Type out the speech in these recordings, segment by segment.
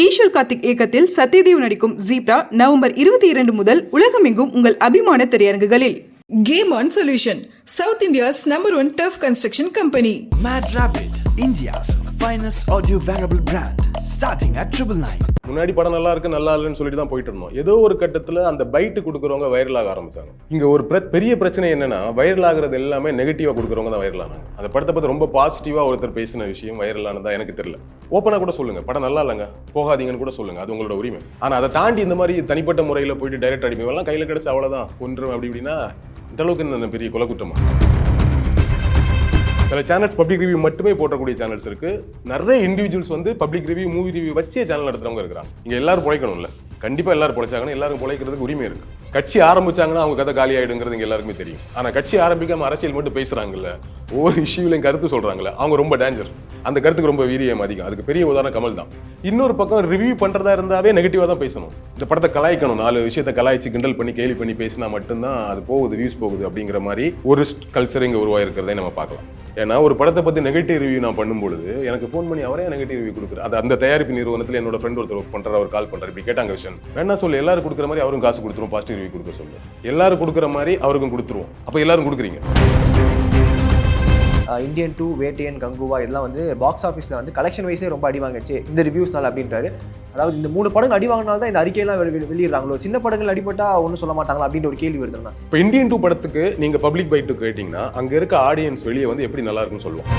ஈஸ்வர் கார்த்திக் இயக்கத்தில் சத்யதேவ் நடிக்கும் zebra November 22 முதல் உலகமெங்கும் உங்கள் அபிமான திரையரங்குகளில். Game on Solution, South India's #1 turf construction company. Mad Rabbit, India's finest audio wearable brand, starting at 999. முன்னாடி படம் நல்லா இருக்கு நல்லா இல்லைன்னு சொல்லிட்டு தான் போயிட்டு இருந்தோம். ஏதோ ஒரு கட்டத்துல அந்த பைட்டு கொடுக்குறவங்க வைரல் ஆக ஆரம்பிச்சாங்க. இங்க ஒரு பெரிய பிரச்சனை என்னன்னா, வைரல் ஆகுறது எல்லாமே நெகட்டிவா கொடுக்குறவங்க தான் வைரல் ஆனாங்க. அந்த படத்தை பத்தி ரொம்ப பாசிட்டிவா ஒருத்தர் பேசின விஷயம் வைரல் ஆனதா எனக்கு தெரியல. ஓப்பனா கூட சொல்லுங்க, படம் நல்லா இல்லைங்க போகாதீங்கன்னு கூட சொல்லுங்க, அது உங்களோட உரிமை. ஆனா அதை தாண்டி இந்த மாதிரி தனிப்பட்ட முறையில போயிட்டு டைரக்ட் அடிப்பெல்லாம் கையில கிடைச்ச அவ்வளவுதான் கொன்றும் அப்படி இப்படின்னா இந்த அளவுக்கு என்ன பெரிய கொலை குற்றமா? சில சேனல்ஸ் பப்ளிக் ரிவ்யூ மட்டுமே போட்டக்கூடிய சேனல்ஸ் இருக்கு. நிறைய இண்டிவிஜுவல்ஸ் வந்து பப்ளிக் ரிவ்யூ மூவி ரிவ்யூ வச்சே சேனல் நடத்துறவங்க இருக்கிறாங்க. இங்க எல்லாரும் பிழைக்கணும்ல, கண்டிப்பா எல்லாரும் பிழைச்சாங்கன்னா எல்லாரும் பிழைக்கிறதுக்கு உரிமை இருக்கு. கட்சி ஆரம்பிச்சாங்கன்னா அவங்க கதை காலி ஆயிடுங்கிறது இங்க எல்லாருக்குமே தெரியும். ஆனா கட்சி ஆரம்பிக்காம அரசியல் மட்டும் பேசுறாங்கல்ல, ஒவ்வொரு இஷ்யூலையும் கருத்து சொல்றாங்கல்ல, அவங்க ரொம்ப டேஞ்சர். அந்த கருத்துக்கு ரொம்ப வீரியம் அதிகம். அதுக்கு பெரிய உதாரணம் கமல் தான். இன்னொரு பக்கம் ரிவ்யூ பண்றதா இருந்தாவே நெகட்டிவா தான் பேசணும். இந்த படத்தை கலாய்க்கணும், 4 விஷயத்தை கலாய்ச்சி கிண்டல் பண்ணி கேலி பண்ணி பேசினா மட்டும்தான் அது போகுது, வியூஸ் போகுது அப்படிங்கிற மாதிரி ஒரு கல்ச்சர் இங்க உருவாயிருக்கிறதை நம்ம பார்க்கலாம். ஏன்னா ஒரு படத்தை பத்தி நெகட்டிவ் ரிவ்யூ நான் பண்ணும்பொழுது எனக்கு ஃபோன் பண்ணி அவரே நெகட்டிவ் ரிவ்யூ கொடுக்குறாரு. அது அந்த தயாரிப்பு நிறுவனத்தில் என்னோட ஃப்ரெண்ட் ஒருத்தர் ஒர்க் பண்றாரு, அவர் கால் பண்றாரு, இப்படி கேட்டாங்க விஷயம் வேணா சொல்லு, எல்லாரும் கொடுக்குற மாதிரி அவரும் காசு கொடுத்துருவோம், பாசிட்டிவ் ரிவ்யூ கொடுக்க சொல்லு, எல்லாரும் கொடுக்குற மாதிரி அவருக்கும் கொடுத்துருவோம். அப்போ எல்லாரும் கொடுக்குறீங்க. இந்தியன் 2, வேட்டையன், கங்குவா இதெல்லாம் வந்து பாக்ஸ் ஆஃபீஸில் வந்து கலெக்ஷன் வைஸே ரொம்ப அடி வாங்குச்சு இந்த ரிவ்யூஸ்னால அப்படின்றாரு. அதாவது இந்த 3 படங்கள் அடி வாங்கினால தான் இந்த அறிக்கையெல்லாம் வெளியிடுறாங்களோ, சின்ன படங்கள் அடிபட்டா ஒன்றும் சொல்ல மாட்டாங்களா அப்படின்ற ஒரு கேள்வி வருதுன்னா. இப்போ இந்தியன் 2 படத்துக்கு நீங்க பப்ளிக் பைட்டு கேட்டீங்கன்னா அங்க இருக்க ஆடியன்ஸ் வெளியே வந்து எப்படி நல்லா இருக்குன்னு சொல்லுவோம்.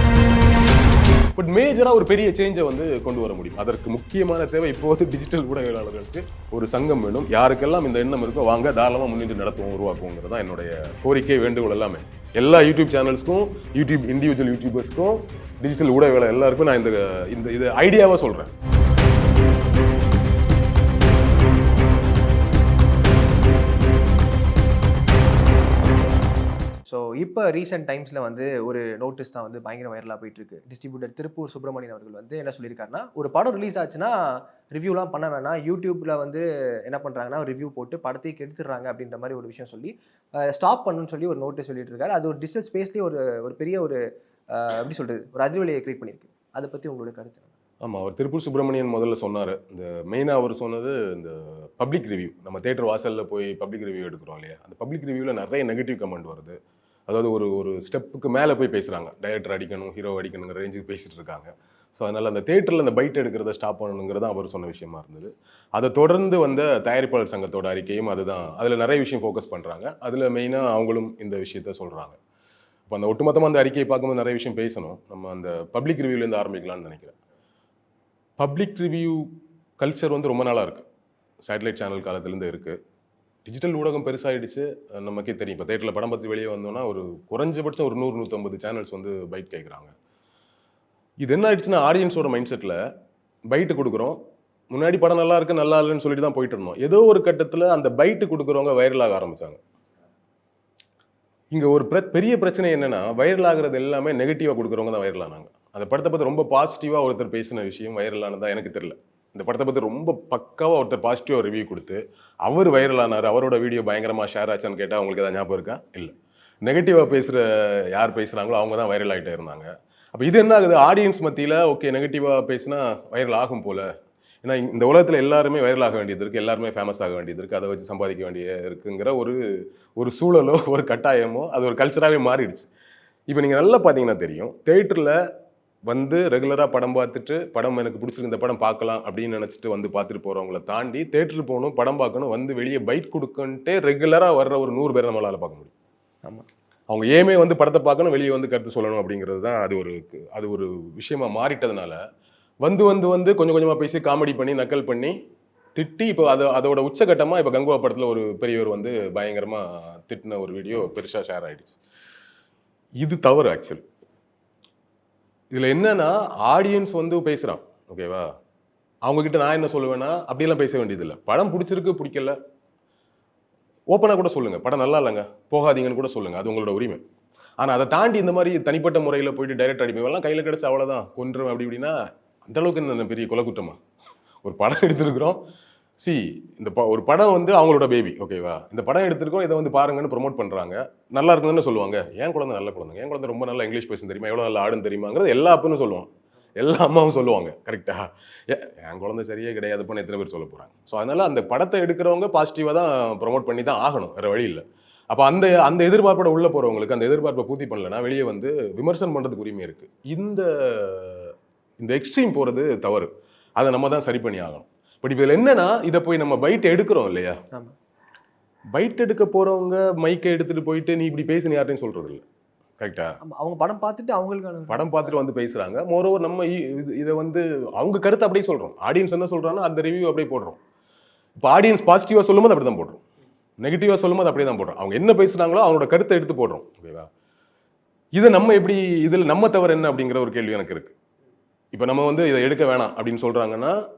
பட் மேஜரா ஒரு பெரிய சேஞ்சை வந்து கொண்டு வர முடியும். அதற்கு முக்கியமான தேவை இப்போது டிஜிட்டல் ஊடகவியலாளர்களுக்கு ஒரு சங்கம் வேணும். யாருக்கெல்லாம் இந்த எண்ணம் இருக்கோ வாங்க தாராளமாக முன்னிட்டு நடத்துவோம், உருவாக்குவோங்கிறது தான் என்னுடைய கோரிக்கை, வேண்டுகோள். எல்லாமே எல்லா யூடியூப் சேனல்ஸ்க்கும், யூடியூப் இண்டிவிஜுவல் யூடியூபர்ஸ்க்கும், டிஜிட்டல் ஊடகவியலாளர் எல்லாருக்கும் நான் இந்த ஐடியாவை சொல்றேன். ஸோ இப்போ ரீசெண்ட் டைம்ஸில் வந்து ஒரு நோட்டீஸ் தான் வந்து பயங்கர வைரலாக போயிட்டு இருக்கு. டிஸ்ட்ரிபியூட்டர் திருப்பூர் சுப்பிரமணியன் அவர்கள் வந்து என்ன சொல்லியிருக்காருன்னா, ஒரு படம் ரிலீஸ் ஆச்சுன்னா ரிவ்யூலாம் பண்ண வேணாம், யூடியூப்பில் வந்து என்ன பண்ணுறாங்கன்னா ரிவ்யூ போட்டு படத்தையே கெடுத்துடுறாங்க அப்படின்ற மாதிரி ஒரு விஷயம் சொல்லி ஸ்டாப் பண்ணுன்னு சொல்லி ஒரு நோட்டீஸ் சொல்லிட்டு இருக்காரு. அது ஒரு டிஜிட்டல் ஸ்பேஸ்லேயே ஒரு பெரிய ஒரு எப்படி சொல்கிறது, ஒரு அதிர்வலையை கிரியேட் பண்ணியிருக்கு. அதை பற்றி உங்களுடைய கருத்து? ஆமாம், அவர் திருப்பூர் சுப்பிரமணியன் முதல்ல சொன்னார். இந்த மெயினாக அவர் சொன்னது இந்த பப்ளிக் ரிவ்யூ, நம்ம தேட்டர் வாசலில் போய் பப்ளிக் ரிவ்யூ எடுக்கிறோம் இல்லையா, அந்த பப்ளிக் ரிவ்யூவில் நிறைய நெகட்டிவ் கமெண்ட் வருது. அதாவது ஒரு ஸ்டெப்புக்கு மேலே போய் பேசுகிறாங்க, டைரக்டர் அடிக்கணும், ஹீரோ அடிக்கணுங்கிற ரேஞ்சுக்கு பேசிகிட்டு இருக்காங்க. ஸோ அதனால் அந்த தேட்டரில் அந்த பைட் எடுக்கிறத ஸ்டாப் பண்ணணுங்கிறது அவர் சொன்ன விஷயமா இருந்தது. அதை தொடர்ந்து வந்த தயாரிப்பாளர் சங்கத்தோட அறிக்கையும் அதுதான். அதில் நிறைய விஷயம் ஃபோக்கஸ் பண்ணுறாங்க. அதில் மெயினாக அவங்களும் இந்த விஷயத்த சொல்கிறாங்க. இப்போ அந்த ஒட்டுமொத்தமாக அந்த அறிக்கையை பார்க்கும்போது நிறைய விஷயம் பேசணும். நம்ம அந்த பப்ளிக் ரிவ்யூலேருந்து ஆரம்பிக்கலாம்னு நினைக்கிறேன். பப்ளிக் ரிவ்யூ கல்ச்சர் வந்து ரொம்ப நாளாக இருக்குது, சேட்டலைட் சேனல் காலத்துலேருந்து இருக்குது. டிஜிட்டல் ஊடகம் பெருசாகிடுச்சு, நமக்கே தெரியும். இப்போ தேட்டரில் படம் பார்த்து வெளியே வந்தோன்னா ஒரு குறைஞ்சபட்சம் ஒரு 100-150 சேனல்ஸ் வந்து பைட் கேட்குறாங்க. இது என்ன ஆயிடுச்சுன்னா, ஆடியன்ஸோட மைண்ட் செட்டில் பைட்டு கொடுக்குறோம், முன்னாடி படம் நல்லா இருக்கு நல்லா இல்லைன்னு சொல்லிட்டு தான் போயிட்டு இருந்தோம். ஏதோ ஒரு கட்டத்தில் அந்த பைட்டு கொடுக்குறவங்க வைரல் ஆக ஆரம்பிச்சாங்க. இங்கே ஒரு பெரிய பிரச்சனை என்னன்னா, வைரல் ஆகுறது எல்லாமே நெகட்டிவாக கொடுக்குறவங்க தான் வைரல் ஆனாங்க. அந்த படத்தை பற்றி ரொம்ப பாசிட்டிவாக ஒருத்தர் பேசின விஷயம் வைரல் ஆனதா எனக்கு தெரியல. இந்த படத்தை பற்றி ரொம்ப பக்காவாக ஒருத்தர் பாசிட்டிவாக ரிவ்யூ கொடுத்து அவர் வைரல் ஆனார், அவரோட வீடியோ பயங்கரமாக ஷேர் ஆச்சான்னு கேட்டால் அவங்களுக்கு எதாவது ஞாபகம் இருக்கா? இல்லை. நெகட்டிவாக பேசுகிற யார் பேசுகிறாங்களோ அவங்க தான் வைரல் ஆகிட்டே இருந்தாங்க. அப்போ இது என்ன ஆகுது, ஆடியன்ஸ் மத்தியில் ஓகே நெகட்டிவாக பேசினா வைரல் ஆகும் போல். ஏன்னா இந்த உலகத்தில் எல்லாருமே வைரல் ஆக வேண்டியது இருக்குது, எல்லாருமே ஃபேமஸ் ஆக வேண்டியது இருக்குது, அதை வச்சு சம்பாதிக்க வேண்டிய இருக்குங்கிற ஒரு சூழலோ ஒரு கட்டாயமோ அது ஒரு கல்ச்சராகவே மாறிடுச்சு. இப்போ நீங்கள் நல்லா பார்த்தீங்கன்னா தெரியும், தேட்டரில் வந்து ரெகுலராக படம் பார்த்துட்டு படம் எனக்கு பிடிச்சிருக்கு இந்த படம் பார்க்கலாம் அப்படின்னு நினச்சிட்டு வந்து பார்த்துட்டு போகிறவங்கள தாண்டி தேட்டருக்கு போகணும், படம் பார்க்கணும், வந்து வெளியே பைட் கொடுக்குன்ட்டு ரெகுலராக வர்ற ஒரு 100 பேர் நம்மளால் பார்க்க முடியும். ஆமாம், அவங்க ஏமே வந்து படத்தை பார்க்கணும், வெளியே வந்து கருத்து சொல்லணும் அப்படிங்கிறது தான் அது ஒரு விஷயமா மாறிட்டதுனால வந்து கொஞ்சம் கொஞ்சமாக பேசி காமெடி பண்ணி நக்கல் பண்ணி திட்டி இப்போ அதோட உச்சகட்டமாக இப்போ கங்குவா படத்தில் ஒரு பெரியவர் வந்து பயங்கரமாக திட்டின ஒரு வீடியோ பெருசாக ஷேர் ஆகிடுச்சு. இது தவறு ஆக்சுவலி. இதில் என்னன்னா, ஆடியன்ஸ் வந்து பேசுகிறான் ஓகேவா, அவங்கக்கிட்ட நான் என்ன சொல்லுவேன்னா அப்படியெல்லாம் பேச வேண்டியதில்லை. படம் பிடிச்சிருக்கு பிடிக்கல ஓப்பனாக கூட சொல்லுங்கள், படம் நல்லா இல்லைங்க போகாதீங்கன்னு கூட சொல்லுங்கள், அது உங்களோட உரிமை. ஆனால் அதை தாண்டி இந்த மாதிரி தனிப்பட்ட முறையில் போயிட்டு டைரக்ட் அடிப்பெல்லாம் கையில் கிடச்சி அவ்வளோதான் கொன்றும் அப்படி இப்படின்னா அந்தளவுக்கு என்ன பெரிய கொலை குற்றமா? ஒரு படம் எடுத்துருக்குறோம், ஒரு படம் வந்து அவங்களோட பேபி ஓகேவா, இந்த படம் எடுத்திருக்கோம், இதை வந்து பாருங்கன்னு ப்ரொமோட் பண்ணுறாங்க, நல்லா இருக்குதுன்னு சொல்லுவாங்க. ஏன் குழந்தை நல்ல குழந்தைங்க, என் குழந்தை ரொம்ப நல்லா இங்கிலீஷ் பேச தெரியுமா, எவ்வளோ நல்லா ஆடுன்னு தெரியுமாங்கிறது எல்லா அப்பன்னு சொல்லுவோம். எல்லா அம்மாவும் சொல்லுவாங்க. கரெக்டா? என் குழந்தை சரியே கிடையாதுப்பான்னு எத்தனை பேர் சொல்ல போறாங்க. ஸோ அதனால அந்த படத்தை எடுக்கிறவங்க பாசிட்டிவாக தான் ப்ரொமோட் பண்ணி தான் ஆகணும், வேற வழி இல்லை. அப்போ அந்த அந்த எதிர்பார்ப்போட உள்ள போறவங்களுக்கு அந்த எதிர்பார்ப்பை பூர்த்தி பண்ணலன்னா வெளியே வந்து விமர்சனம் பண்றதுக்கு உரிமை இருக்கு. இந்த இந்த எக்ஸ்ட்ரீம் போறது தவறு. அதை நம்ம தான் சரி பண்ணி ஆகணும். பட் இப்போ இதில் என்னன்னா, இதை போய் நம்ம பைட் எடுக்கிறோம் இல்லையா? ஆமா. பைட் எடுக்க போறவங்க மைக்கை எடுத்துட்டு போயிட்டு நீ இப்படி பேசுன்னு யார்ட்டையும் சொல்றது இல்லை. கரெக்டா? ஆமா, அவங்க படம் பார்த்துட்டு அவங்களுக்கான படம் பார்த்துட்டு வந்து பேசுறாங்க. மோரோவர் நம்ம இதை வந்து அவங்க கருத்தை அப்படியே சொல்றோம். ஆடியன்ஸ் என்ன சொல்றாங்கன்னா அந்த ரிவ்யூ அப்படியே போடுறோம். இப்போ ஆடியன்ஸ் பாசிட்டிவா சொல்லும்போது அப்படி தான் போடுறோம், நெகட்டிவா சொல்லும்போது அப்படியே தான் போடுறோம். அவங்க என்ன பேசுறாங்களோ அவங்களோட கருத்தை எடுத்து போடுறோம். ஓகேவா? இதை நம்ம எப்படி, இதில் நம்ம தவறு என்ன அப்படிங்கிற ஒரு கேள்வி எனக்கு இருக்கு. இப்போ நம்ம வந்து இதை எடுக்க வேணாம் அப்படின்னு சொல்றாங்கன்னா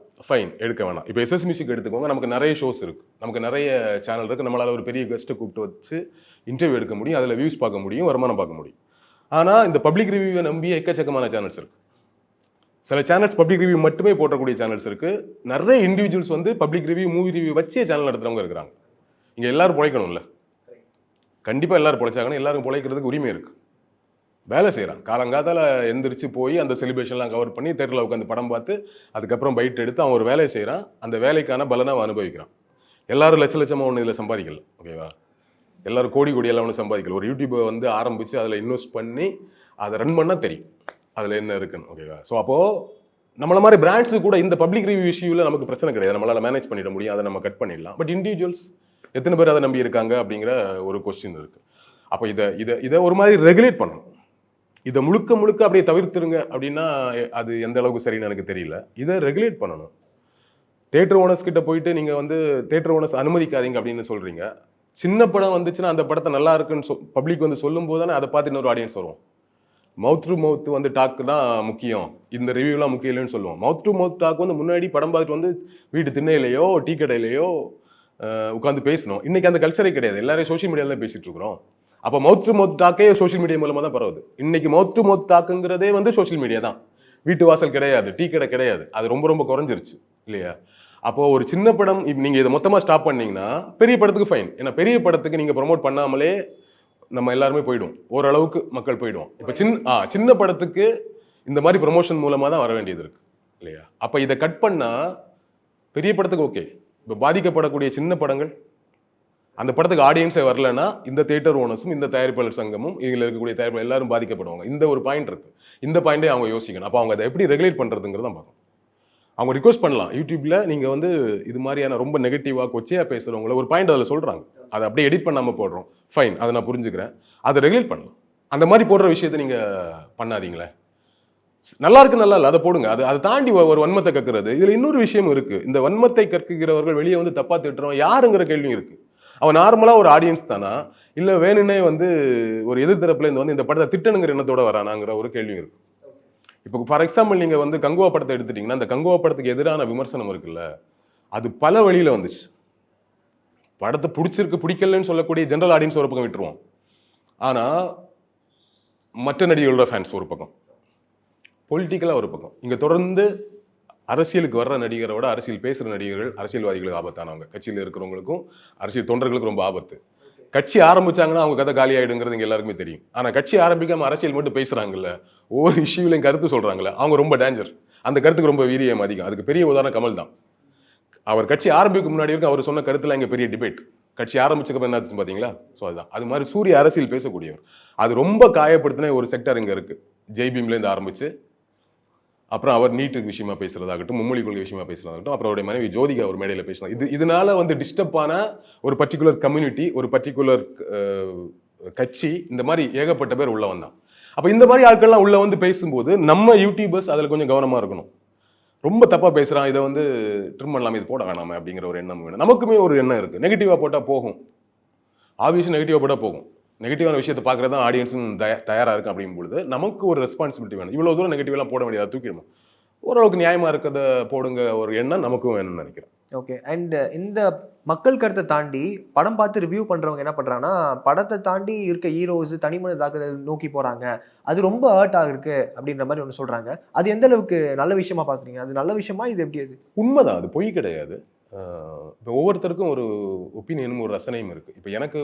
ஃபைன், எடுக்க வேணாம். இப்போ எஸ்எஸ் மியூசிக் எடுத்துக்கோங்க, நமக்கு நிறைய ஷோஸ் இருக்கு, நமக்கு நிறைய சேனல் இருக்கு, நம்மளால ஒரு பெரிய கெஸ்ட்டை கூப்பிட்டு வச்சு இன்டர்வியூ எடுக்க முடியும், அதில் வியூஸ் பார்க்க முடியும், வருமானம் பார்க்க முடியும். ஆனால் இந்த பப்ளிக் ரிவ்யூவை நம்பி எக்கச்சக்கமான சேனல்ஸ் இருக்கு. சில சேனல்ஸ் பப்ளிக் ரிவ்யூ மட்டுமே போடக்கூடிய சேனல்ஸ் இருக்கு. நிறைய இண்டிவிஜுவல்ஸ் வந்து பப்ளிக் ரிவ்யூ, மூவி ரிவ்யூ வச்சே சேனல் நடத்துறவங்க இருக்கிறாங்க. இங்கே எல்லாரும் பிழைக்கணும்ல, கண்டிப்பாக எல்லாரும் பிழைச்சாங்கன்னு எல்லாரும் பிழைக்கிறதுக்கு உரிமை இருக்கு. வேலை செய்கிறான், காலங்காத்தால் எந்திரிச்சு போய் அந்த செலிப்ரேஷன்லாம் கவர் பண்ணி தேட்டரில் உட்காந்து படம் பார்த்து அதுக்கப்புறம் பைட் எடுத்து அவன் ஒரு வேலையை செய்கிறான். அந்த வேலைக்கான பலனை அவன் அனுபவிக்கிறான். எல்லாரும் லட்சமாக ஒன்று இதில் சம்பாதிக்கல. ஓகேவா? எல்லாரும் கோடியெல்லாம் ஒன்றும் சம்பாதிக்கல. ஒரு யூடியூப்பை வந்து ஆரம்பித்து அதில் இன்வெஸ்ட் பண்ணி அதை ரன் பண்ணால் தெரியும் அதில் என்ன இருக்குன்னு. ஓகேவா? ஸோ அப்போது நம்மள மாதிரி பிராண்ட்ஸு கூட இந்த பப்ளிக் ரிவ்யூ இஷ்யூவில் நமக்கு பிரச்சனை கிடையாது, நம்மளால் மேனேஜ் பண்ணிட முடியும், அதை நம்ம கட் பண்ணிடலாம். பட் இண்டிவிஜுவல்ஸ் எத்தனை பேர் அதை நம்பி இருக்காங்க அப்படிங்கிற ஒரு கொஸ்டின் இருக்குது. அப்போ இதை ஒரு மாதிரி ரெகுலேட் பண்ணணும். இதை முழுக்க முழுக்க அப்படியே தவிர்த்துருங்க அப்படின்னா அது எந்த அளவுக்கு சரின்னு எனக்கு தெரியல. இதை ரெகுலேட் பண்ணணும். தேட்டர் ஓனர்ஸ் கிட்ட போயிட்டு நீங்கள் வந்து தேட்டர் ஓனர்ஸ் அனுமதிக்காதீங்க அப்படின்னு சொல்கிறீங்க. சின்ன படம் வந்துச்சுன்னா அந்த படத்தை நல்லா இருக்குன்னு பப்ளிக் வந்து சொல்லும் போது தானே அதை பார்த்து இன்னொரு ஆடியன்ஸ் வரும். மவுத் டு மவுத் வந்து டாக் தான் முக்கியம், இந்த ரிவ்யூலாம் முக்கியம் இல்லைன்னு சொல்லுவோம். மவுத் டு மவுத் டாக் வந்து முன்னாடி படம் பார்த்துட்டு வந்து வீட்டு திண்ணையிலையோ டீ கடையிலையோ உட்காந்து பேசணும். இன்னைக்கு அந்த கல்ச்சரே கிடையாது, எல்லாரும் சோஷியல் மீடியாவில் தான் பேசிட்டு இருக்கிறோம். அப்போ மவுத் டு மவுத் டாக்கே சோஷியல் மீடியா மூலமாக தான் பரவுது. இன்னைக்கு மவுத் டு மவுத் டாக்குங்கிறதே வந்து சோஷியல் மீடியா தான். வீட்டு வாசல் கிடையாது, டீ கடை கிடையாது, அது ரொம்ப ரொம்ப குறைஞ்சிருச்சு இல்லையா? அப்போது ஒரு சின்ன படம் நீங்கள் இதை மொத்தமாக ஸ்டாப் பண்ணீங்கன்னா பெரிய படத்துக்கு ஃபைன். ஏன்னா பெரிய படத்துக்கு நீங்கள் ப்ரொமோட் பண்ணாமலே நம்ம எல்லாருமே போயிடும், ஓரளவுக்கு மக்கள் போயிடுவோம். இப்போ சின்ன படத்துக்கு இந்த மாதிரி ப்ரொமோஷன் மூலமாக தான் வர வேண்டியது இருக்கு இல்லையா? அப்போ இதை கட் பண்ணால் பெரிய படத்துக்கு ஓகே. இப்போ பாதிக்கப்படக்கூடிய சின்ன படங்கள், அந்த படத்துக்கு ஆடியன்ஸே வரலன்னா இந்த தியேட்டர் ஓனர்ஸும் இந்த தயாரிப்பாளர் சங்கமும் இதில் இருக்கக்கூடிய தயாரிப்பாளர் எல்லாரும் பாதிக்கப்படுவாங்க. இந்த ஒரு பாயிண்ட் இருக்கு, இந்த பாயிண்டே அவங்க யோசிக்கணும். அப்போ அவங்க அதை எப்படி ரெகுலேட் பண்ணுறதுங்கிறத பார்க்கணும். அவங்க ரிக்வஸ்ட் பண்ணலாம், யூடியூப்ல நீங்கள் வந்து இது மாதிரியான ரொம்ப நெகட்டிவாக கொச்சையாக பேசுகிறவங்கள ஒரு பாயிண்ட் அதில் சொல்கிறாங்க, அதை அப்படியே எடிட் பண்ணாமல் போடுறோம், ஃபைன், அதை நான் புரிஞ்சுக்கிறேன், அதை ரெகுலேட் பண்ணலாம். அந்த மாதிரி போடுற விஷயத்தை நீங்கள் பண்ணாதீங்களே. நல்லா இருக்கு, நல்லா இல்லை, அதை போடுங்க. அதை தாண்டி ஒரு வன்மத்தை கற்கிறது. இதில் இன்னொரு விஷயம் இருக்குது. இந்த வன்மத்தை கற்கிறவர்கள் வெளியே வந்து தப்பாக திட்டுறவன் யாருங்கிற கேள்வியும் இருக்குது. அவன் நார்மலாக ஒரு ஆடியன்ஸ் தானா, இல்லை வேணுன்னே வந்து ஒரு எதிர்த்தரப்புல இருந்து வந்து இந்த படத்தை திட்டணுங்கிற எண்ணத்தோட வரானாங்கிற ஒரு கேள்வியும் இருக்குது. இப்போ ஃபார் எக்ஸாம்பிள் நீங்கள் வந்து கங்குவா படத்தை எடுத்துட்டீங்கன்னா, அந்த கங்குவா படத்துக்கு எதிரான விமர்சனம் இருக்குல்ல, அது பல வழியில் வந்துச்சு. படத்தை பிடிச்சிருக்கு பிடிக்கலன்னு சொல்லக்கூடிய ஜென்ரல் ஆடியன்ஸ் ஒரு பக்கம் விட்டுருவோம், ஆனால் மற்ற நடிகர்களோட ஃபேன்ஸ் ஒரு பக்கம், பொலிட்டிக்கலாக ஒரு பக்கம். இங்கே தொடர்ந்து அரசியலுக்கு வர்ற நடிகரை விட அரசியல் பேசுகிற நடிகர்கள் அரசியல்வாதிகளுக்கு ஆபத்தானவங்க. கட்சியில் இருக்கிறவங்களுக்கும் அரசியல் தொண்டர்களுக்கு ரொம்ப ஆபத்து. கட்சி ஆரம்பிச்சாங்கன்னா அவங்க கதை காலி ஆகிடுங்கிறது இங்கே எல்லாருக்குமே தெரியும். ஆனால் கட்சி ஆரம்பிக்காம அரசியல் மட்டும் பேசுகிறாங்கல்ல, ஒவ்வொரு இஷ்யூலையும் கருத்து சொல்கிறாங்களே, அவங்க ரொம்ப டேஞ்சர். அந்த கருத்துக்கு ரொம்ப வீரியம் அதிகம். அதுக்கு பெரிய உதாரணம் கமல் தான். அவர் கட்சி ஆரம்பிக்க முன்னாடி வரைக்கும் அவர் சொன்ன கருத்துல இங்கே பெரிய டிபேட். கட்சி ஆரம்பிச்சதுக்கு என்ன ஆச்சுன்னு பார்த்தீங்களா? ஸோ அதுதான். அது மாதிரி சூரிய அரசியல் பேசக்கூடியவர். அது ரொம்ப காயப்படுத்தின ஒரு செக்டர் இங்கே இருக்குது. ஜெய்பீம்லேருந்து ஆரம்பிச்சு அப்புறம் அவர் நீட்டு விஷயமா பேசுறதாகட்டும், மும்மொழி கொள்கை விஷயமா பேசுறதாகட்டும், அப்புறம் அவருடைய மனைவி ஜோதிகா ஒரு மேடையில் பேசலாம். இதனால வந்து டிஸ்டர்பான ஒரு பர்டிகுலர் கம்யூனிட்டி, ஒரு பர்டிகுலர் கட்சி, இந்த மாதிரி ஏகப்பட்ட பேர் உள்ள வந்தான். அப்போ இந்த மாதிரி ஆட்கள்லாம் உள்ள வந்து பேசும்போது நம்ம யூடியூபர்ஸ் அதில் கொஞ்சம் கவனமாக இருக்கணும். ரொம்ப தப்பாக பேசுகிறான், இதை வந்து ட்ரிம் பண்ணலாமே, இது போட வேணாமே அப்படிங்கிற ஒரு எண்ணம் வேணும். நமக்குமே ஒரு எண்ணம் இருக்குது, நெகட்டிவாக போட்டால் போகும், ஆப்வியஸ்லி நெகட்டிவாக போட்டால் போகும். நெகட்டிவான விஷயத்தை பார்க்குறது தான் ஆடியன்ஸும் தயாராக இருக்கும். அப்படிங்கும் பொழுது நமக்கு ஒரு ரெஸ்பான்சிபிலிட்டி வேணும். இவ்வளோ தூரம் நெகட்டிவெலாம் போட வேண்டியதை தூக்கிடுமா, ஓரளவுக்கு நியாயமாக இருக்கிறத போடுங்க ஒரு எண்ணம் நமக்கும் வேணும்னு நினைக்கிறேன். ஓகே. அண்ட் இந்த மக்கள் கருத்தை தாண்டி படம் பார்த்து ரிவ்யூ பண்ணுறவங்க என்ன பண்ணுறாங்கன்னா, படத்தை தாண்டி இருக்க ஹீரோஸ் தனிமனித தாக்குதல் நோக்கி போகிறாங்க, அது ரொம்ப ஹர்ட் ஆகிருக்கு அப்படின்ற மாதிரி ஒன்று சொல்கிறாங்க. அது எந்த அளவுக்கு நல்ல விஷயமா பார்க்குறீங்க? அது நல்ல விஷயமா? இது எப்படி? அது உண்மைதான், அது பொய் கிடையாது. இப்போ ஒவ்வொருத்தருக்கும் ஒரு ஒப்பீனியனும் ஒரு ரசனையும் இருக்குது. இப்போ எனக்கு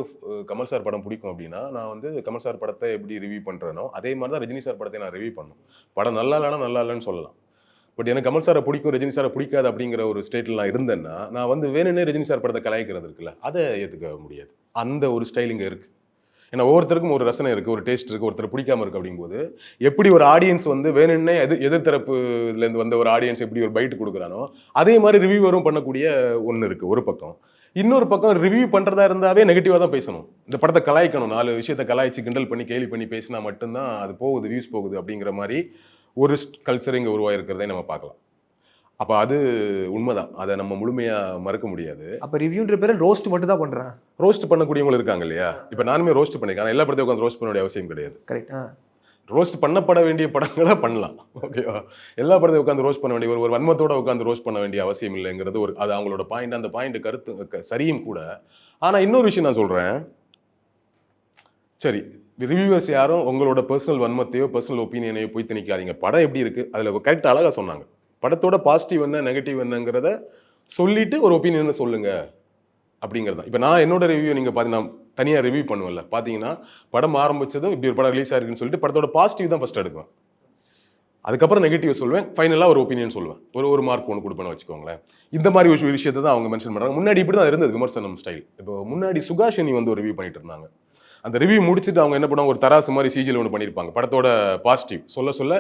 கமல் சார் படம் பிடிக்கும் அப்படின்னா நான் வந்து கமல் சார் படத்தை எப்படி ரிவ்யூ பண்ணுறேனோ அதே மாதிரி தான் ரஜினி சார் படத்தை நான் ரிவ்யூ பண்ணணும். படம் நல்லா இல்லைனா நல்லா இல்லைன்னு சொல்லலாம். பட் எனக்கு கமல் சாரை பிடிக்கும் ரஜினி சாரை பிடிக்காது அப்படிங்கிற ஒரு ஸ்டேட்டில் நான் இருந்தேன்னா நான் வந்து வேணும்னே ரஜினி சார் படத்தை கலாய்க்கிறது இருக்குல்ல, அதை ஏற்றுக்க முடியாது. அந்த ஒரு ஸ்டைல் இங்கே இருக்குது. ஏன்னா ஒவ்வொருத்தருக்கும் ஒரு ரசனை இருக்குது, ஒரு டேஸ்ட் இருக்குது, ஒருத்தர் பிடிக்காம இருக்குது. அப்படிங்கும்போது எப்படி ஒரு ஆடியன்ஸ் வந்து வேணும்னே எதிர்த்தரப்புலேருந்து வந்த ஒரு ஆடியன்ஸ் எப்படி ஒரு பைட் கொடுக்குறானோ அதே மாதிரி ரிவ்யூவரும் பண்ணக்கூடிய ஒன்று இருக்குது ஒரு பக்கம். இன்னொரு பக்கம் ரிவ்யூ பண்ணுறதா இருந்தாவே நெகட்டிவாக தான் பேசணும். இந்த படத்தை கலாய்க்கணும், 4 விஷயத்தை கலாய்ச்சி கிண்டல் பண்ணி கேலி பண்ணி பேசினா மட்டும்தான் அது போகுது, வியூஸ் போகுது அப்படிங்கிற மாதிரி ஒரு கல்ச்சர் இங்கே உருவாயிருக்கிறதே நம்ம பார்க்கலாம். அப்போ அது உண்மைதான், அதை நம்ம முழுமையாக மறுக்க முடியாது. அப்போ ரிவ்யூன்ற பேர் ரோஸ்ட் மட்டும் தான் பண்ணுறேன். ரோஸ்ட் பண்ணக்கூடியவங்க இருக்காங்க இல்லையா? இப்போ நானுமே ரோஸ்ட் பண்ணிருக்கேன். எல்லா படத்தையும் உட்காந்து ரோஸ்ட் பண்ண வேண்டிய அவசியம் கிடையாது. கரெக்ட். ரோஸ்ட் பண்ணப்பட வேண்டிய படங்களை பண்ணலாம், ஓகேவா? எல்லா படத்தையும் உட்காந்து ரோஸ்ட் பண்ண வேண்டிய ஒரு வன்மத்தோட உட்காந்து ரோஸ்ட் பண்ண வேண்டிய அவசியம் இல்லைங்கிறது ஒரு அது அவங்களோட பாயிண்ட். அந்த பாயிண்ட் கருத்து சரியும் கூட. ஆனால் இன்னொரு விஷயம் நான் சொல்கிறேன், சரி ரிவ்யூவர்ஸ் யாரும் உங்களோட பர்சனல் வன்மத்தையோ பர்சனல் ஒப்பீனியனையோ போய் திணிக்காதீங்க. படம் எப்படி இருக்குது அதில் கரெக்டாக அழகாக சொன்னாங்க. படத்தோட பாசிட்டிவ் என்ன நெகட்டிவ் என்னங்கிறத சொல்லிட்டு ஒரு ஒப்பீனியனை சொல்லுங்க அப்படிங்கிறது தான். இப்போ நான் என்னோட ரிவ்யூ நீங்கள் பார்த்து நான் தனியாக ரிவ்யூ பண்ணுவேன்ல, பார்த்தீங்கன்னா படம் ஆரம்பிச்சதும் இப்படி ஒரு படம் ரிலீஸ் ஆயிருக்குன்னு சொல்லிட்டு படத்தோட பாசிட்டிவ் தான் ஃபர்ஸ்ட் எடுக்குவேன். அதுக்கப்புறம் நெகட்டிவ் சொல்லுவேன், ஃபைனலாக ஒரு ஒப்பீனியன் சொல்லுவேன். ஒரு மார்க் ஒன்று கொடுப்பேன்னு வச்சுக்கோங்களேன். இந்த மாதிரி ஒரு விஷயத்தை தான் அவங்க மென்ஷன் பண்ணுறாங்க. முன்னாடி இப்படி தான் இருந்தது விமர்சனம் ஸ்டைல். இப்போ முன்னாடி சுகாஷினி வந்து ஒரு ரிவ்யூ பண்ணிட்டு இருந்தாங்க. அந்த ரிவ்யூ முடிச்சுட்டு அவங்க என்ன பண்ணுவாங்க, ஒரு தராசு மாதிரி சிஜியில் ஒன்று பண்ணியிருப்பாங்க. படத்தோட பாசிட்டிவ் சொல்ல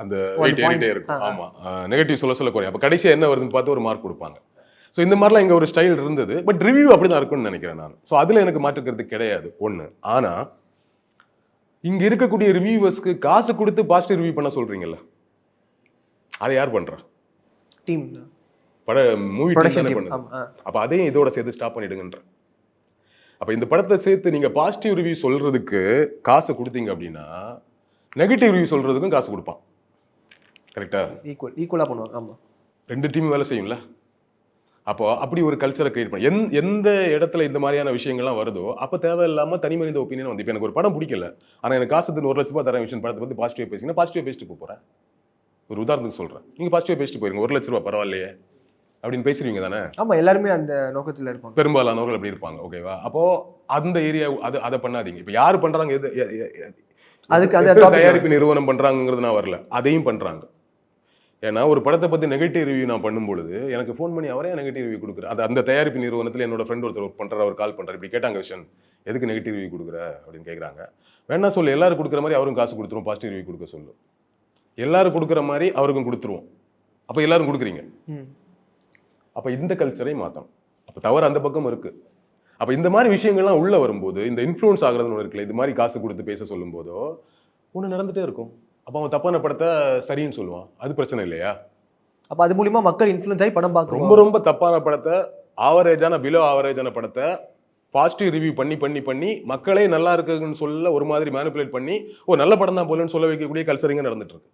அந்த வெயிட் ஏறிட்டே இருக்கும். ஆமாம், நெகட்டிவ் சொல்ல குறையும். அப்போ கடைசியாக என்ன வருதுன்னு பார்த்து ஒரு மார்க் கொடுப்பாங்க. ஸோ இந்த மாதிரிலாம் இங்கே ஒரு ஸ்டைல் இருந்தது. பட் ரிவ்யூ அப்படி தான் இருக்கும்னு நினைக்கிறேன் நான். ஸோ அதில் எனக்கு மாற்றுக்கிறது கிடையாது ஒன்று. ஆனால் இங்கே இருக்கக்கூடிய ரிவ்யூவர்ஸ்க்கு காசு கொடுத்து பாசிட்டிவ் ரிவ்யூ பண்ண சொல்கிறீங்கல்ல, அதை யார் பண்ணுறா? டீம், மூவி ப்ரொடக்ஷன் பண்ணுது. அப்போ அதையும் இதோட சேர்த்து ஸ்டாப் பண்ணிடுங்கன்ற. அப்போ இந்த படத்தை சேர்த்து நீங்கள் பாசிட்டிவ் ரிவ்யூ சொல்கிறதுக்கு காசு கொடுத்தீங்க அப்படின்னா நெகட்டிவ் ரிவ்யூ சொல்கிறதுக்கும் காசு கொடுப்பான். கரெக்டாக ஈக்குவலாக பண்ணுவாங்க. ஆமாம், 2 டீம் வேலை செய்யும்ல. அப்போ அப்படி ஒரு கல்ச்சரை கிரியேட் பண்ண எந்த இடத்துல இந்த மாதிரியான விஷயங்கள்லாம் வருதோ அப்போ தேவையில்லாமல் தனி மனித ஒப்பீனியன் வந்து இப்போ எனக்கு ஒரு படம் பிடிக்கல, ஆனால் எனக்கு காசு 1 லட்ச ரூபாய் தரேன் விஷயம் படத்தை பற்றி பாசிட்டிவாக பேசிங்கன்னா பாசிட்டிவாக பேசிட்டு போகிறேன். ஒரு உதாரணத்துக்கு சொல்கிறேன், நீங்கள் பாசிட்டிவாக பேசிட்டு போயிருங்க, 1 லட்ச ரூபா பரவாயில்லையே அப்படின்னு பேசுறீங்க தானே? ஆமாம், எல்லாருமே அந்த நோக்கத்தில் இருப்பாங்க, பெரும்பாலானவர்கள் அப்படி இருப்பாங்க. ஓகேவா? அப்போ அந்த ஏரியா அதை பண்ணாதீங்க. இப்போ யார் பண்ணுறாங்க, அதுக்கு அந்த தயாரிப்பு நிறுவனம் பண்ணுறாங்கிறது நான் வரல, அதையும் பண்ணுறாங்க. ஏன்னா ஒரு படத்தை பற்றி நெகட்டிவ் ரிவ்யூ நான் பண்ணும்பொழுது எனக்கு ஃபோன் பண்ணி அவரே நெகட்டிவ் ரிவ்யூ கொடுக்குறேன். அந்த தயாரிப்பு நிறுவனத்தில் என்னோட ஃப்ரெண்ட் ஒருத்தர் ஒர்க் பண்ணுறாரு, அவர் கால் பண்ணுறாரு, இப்படி கேட்டாங்க விஷயம், எதுக்கு நெகட்டிவ் ரிவ்யூ கொடுக்குற அப்படின்னு கேட்குறாங்க. வேணா சொல்லு, எல்லாரும் கொடுக்குற மாதிரி அவரும் காசு கொடுத்துருவோம், பாசிட்டிவ் ரிவ்யூ கொடுக்க சொல்லு, எல்லாரும் கொடுக்குற மாதிரி அவருக்கும் கொடுத்துருவோம். அப்போ எல்லாரும் கொடுக்குறீங்க. அப்போ இந்த கல்ச்சரை மாற்றணும். அப்போ தவறு அந்த பக்கம் இருக்குது. அப்போ இந்த மாதிரி விஷயங்கள்லாம் உள்ளே வரும்போது இந்த இன்ஃப்ளூயன்ஸ் ஆகுறதுன்னு ஒன்று இருக்குல்ல, இது மாதிரி காசு கொடுத்து பேச சொல்லும் போதோ ஒன்று நடந்துகிட்டே இருக்கும். அப்போ அவன் தப்பான படத்தை சரின்னு சொல்லுவான், அது பிரச்சனை இல்லையா? அப்போ அது மூலிமா மக்கள் இன்ஃப்ளூயன்ஸ் ஆகி படம் பார்க்க ரொம்ப தப்பான படத்தை, ஆவரேஜான பிலோ ஆவரேஜான படத்தை பாசிட்டிவ் ரிவ்யூ பண்ணி மக்களே நல்லா இருக்குன்னு சொல்ல ஒரு மாதிரி மேனிபுலேட் பண்ணி நல்ல படம் தான் போலன்னு சொல்ல வைக்கக்கூடிய கல்ச்சரிங்க நடந்துட்டு இருக்கு.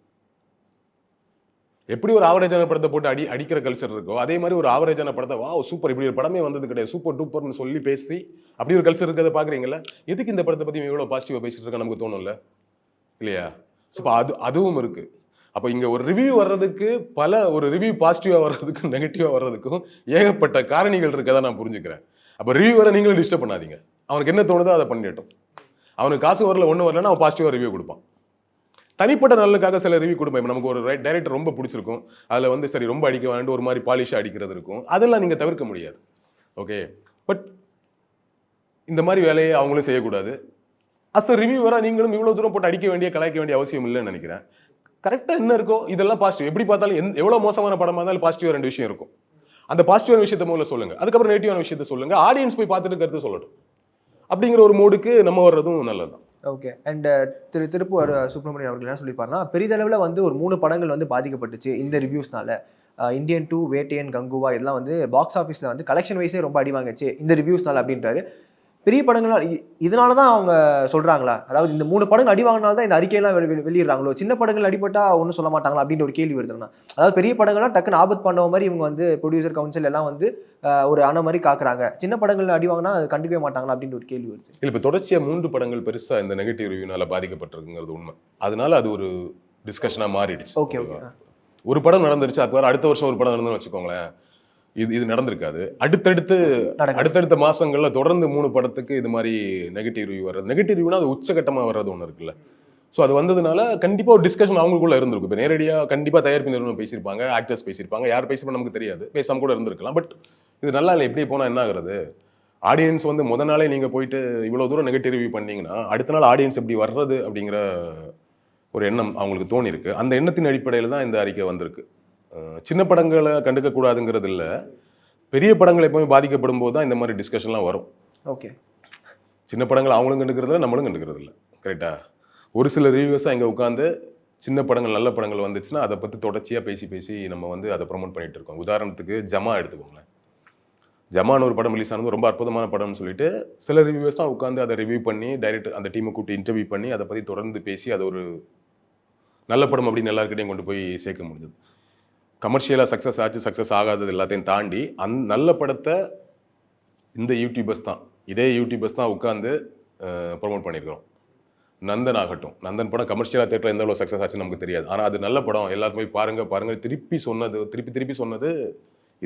எப்படி ஒரு ஆவரேஜான படத்தை போட்டு அடிக்கிற கல்ச்சர் இருக்கோ அதே மாதிரி ஒரு ஆவரேஜான படத்தை வா சூப்பர், இப்படி ஒரு படமே வந்தது கிடையாது, சூப்பர் டூப்பர்னு சொல்லி பேசி அப்படி ஒரு கல்ச்சர் இருக்கிறத பார்க்குறீங்களா? எதுக்கு இந்த படத்தை பற்றி இவ்வளோ பாசிட்டிவாக பேசிட்டு இருக்கா நமக்கு தோணும்ல, இல்லையா? ஸோ அதுவும் இருக்கு. அப்போ இங்கே ஒரு ரிவ்யூ வர்றதுக்கு ஒரு ரிவ்யூ பாசிட்டிவாக வர்றதுக்கும் நெகட்டிவாக வர்றதுக்கும் ஏகப்பட்ட காரணிகள் இருக்கதான் நான் புரிஞ்சுக்கிறேன். அப்போ ரிவ்யூ வர நீங்களும் டிஸ்டர்ப் பண்ணாதீங்க. அவனுக்கு என்ன தோணுதோ அதை பண்ணிட்டோம். அவனுக்கு காசு வரல, ஒன்றும் வரலன்னா அவன் பாசிட்டிவாக ரிவ்யூ கொடுப்பான். தனிப்பட்ட நல்லுக்காக சில ரிவ்யூ கொடுப்பேன். இப்போ நமக்கு ஒரு டைரக்டர் ரொம்ப பிடிச்சிருக்கும், அதில் வந்து சரி ரொம்ப அடிக்க வேண்டாம், ஒரு மாதிரி பாலிஷாக அடிக்கிறது இருக்கும், அதெல்லாம் நீங்கள் தவிர்க்க முடியாது. ஓகே, பட் இந்த மாதிரி வேலையை அவங்களும் செய்யக்கூடாது. அஸ் அ ரிவ்யூவராக நீங்களும் இவ்வளோ தூரம் போட்டு அடிக்க வேண்டிய கலாய்க்க வேண்டிய அவசியம் இல்லைன்னு நினைக்கிறேன். கரெக்டாக என்ன இருக்கோ இதெல்லாம் பாசிட்டிவ். எப்படி பார்த்தாலும் எவ்வளோ மோசமான படமாக இருந்தாலும் பாசிட்டிவாக 2 விஷயம் இருக்கும். அந்த பாசிட்டிவான விஷயத்த முதல்ல சொல்லுங்க, அதுக்கப்புறம் நெகட்டிவான விஷயத்த சொல்லுங்க, ஆடியன்ஸ் போய் பார்த்துட்டு கருத்து சொல்லட்டும். அப்படிங்கிற ஒரு மோடுக்கு நம்ம வர்றதும் நல்லதுதான். ஓகே. அண்ட் திருப்பூர் சுப்பிரமணியன் அவர்கள் என்ன சொல்லியிருப்பாருன்னா, பெரிதளவில் வந்து ஒரு 3 படங்கள் வந்து பாதிக்கப்பட்டுச்சு இந்த ரிவ்யூஸ்னால. இந்தியன் 2, வேட்டையன், கங்குவா இதெல்லாம் வந்து பாக்ஸ் ஆஃபீஸில் வந்து கலெக்ஷன் வைஸே ரொம்ப அடி வாங்குச்சு இந்த ரிவ்யூஸ்னால அப்படின்றாரு. பெரிய படங்கள் இதனால தான் அவங்க சொல்கிறாங்களா, அதாவது இந்த 3 படங்கள் அடி வாங்கினால தான் இந்த அறிக்கையெல்லாம் வெளியிடுறாங்களோ, சின்ன படங்கள் அடிபட்டா ஒன்றும் சொல்ல மாட்டாங்களா அப்படின்ற ஒரு கேள்வி வருதுன்னா, அதாவது பெரிய படங்கள்லாம் டக்குன்னு ஆபத் பண்ண மாதிரி இவங்க வந்து ப்ரொடியூசர் கவுன்சில் எல்லாம் வந்து ஒரு அணை மாதிரி காக்குறாங்க, சின்ன படங்கள் அடி வாங்கினா அது கண்டுக்கவே மாட்டாங்களா அப்படின்ற ஒரு கேள்வி வருது. இல்லை, இப்போ தொடர்ச்சியாக 3 படங்கள் பெருசாக இந்த நெகட்டிவ் ரிவ்யூனால பாதிக்கப்பட்டிருக்குங்கிறது உண்மை. அதனால அது ஒரு டிஸ்கஷனாக மாறிடுச்சு. Okay okay. ஒரு படம் நடந்துருச்சு, அது அடுத்த வருஷம் ஒரு படம் நடந்துன்னு வச்சுக்கோங்களேன், இது நடந்திருக்காது. அடுத்தடுத்த மாசங்கள்ல தொடர்ந்து 3 படத்துக்கு இது மாதிரி நெகட்டிவ் ரிவ்யூ வர்றது. நெகட்டிவ் ரிவ்யூனா அது உச்சகட்டமா வர்றது ஒன்று இருக்குல்ல. ஸோ அது வந்ததுனால கண்டிப்பா ஒரு டிஸ்கஷன் அவங்களுக்குள்ள இருந்திருக்கும். இப்போ நேரடியா கண்டிப்பா தயாரிப்பு நிறுவனம் பேசியிருப்பாங்க, ஆக்டர்ஸ் பேசியிருப்பாங்க, யார் பேசியிருப்பா நமக்கு தெரியாது, பேசாம கூட இருந்திருக்கலாம். பட் இது நல்லா இல்லை, இப்படியே போனா என்ன ஆகுறது? ஆடியன்ஸ் வந்து முத நாளே நீங்க போயிட்டு இவ்வளவு தூரம் நெகட்டிவ் ரிவ்யூ பண்ணீங்கன்னா அடுத்த நாள் ஆடியன்ஸ் எப்படி வர்றது அப்படிங்கிற ஒரு எண்ணம் அவங்களுக்கு தோணி இருக்கு. அந்த எண்ணத்தின் அடிப்படையில் தான் இந்த அறிக்கை வந்திருக்கு. சின்ன படங்களை கண்டுக்க கூடாதுங்கிறது இல்ல, பெரிய படங்கள் எப்பவுமே பாதிக்கப்படும் போது தான் இந்த மாதிரி டிஸ்கஷன்லாம் வரும். ஓகே. சின்ன படங்கள் அவங்களும் கண்டுக்கிறது இல்லை, நம்மளும் கண்டுக்கிறது இல்லை. கரெக்டா? ஒரு சில ரிவ்யூவர்ஸாக இங்கே உட்காந்து சின்ன படங்கள் நல்ல படங்கள் வந்துச்சுன்னா அதை பற்றி தொடர்ச்சியாக பேசி நம்ம வந்து அதை ப்ரொமோட் பண்ணிட்டு இருக்கோம். உதாரணத்துக்கு ஜமா எடுத்துக்கோங்களேன். ஜமான் ஒரு படம் ரிலீஸ் ஆனது ரொம்ப அற்புதமான படம்னு சொல்லிட்டு சில ரிவ்யூவர்ஸ் தான் உட்காந்து அதை ரிவ்யூ பண்ணி டைரக்ட் அந்த டீமை கூட்டி இன்டர்வியூ பண்ணி அதை பற்றி தொடர்ந்து பேசி அது ஒரு நல்ல படம் அப்படின்னு எல்லாருக்கிட்டையும் கொண்டு போய் சேர்க்க முடிஞ்சது. கமர்ஷியலாக சக்ஸஸ் ஆச்சு சக்ஸஸ் ஆகாதது எல்லாத்தையும் தாண்டி நல்ல படத்தை இந்த யூடியூபர்ஸ் தான், இதே யூடியூபர்ஸ் தான் உட்காந்து ப்ரொமோட் பண்ணியிருக்கிறோம். நந்தன் ஆகட்டும், நந்தன் படம் கமர்ஷியலாக தேட்டரில் எந்த அளவு சக்ஸஸ் ஆச்சுன்னு நமக்கு தெரியாது. ஆனால் அது நல்ல படம், எல்லாரும் போய் பாருங்க திருப்பி சொன்னது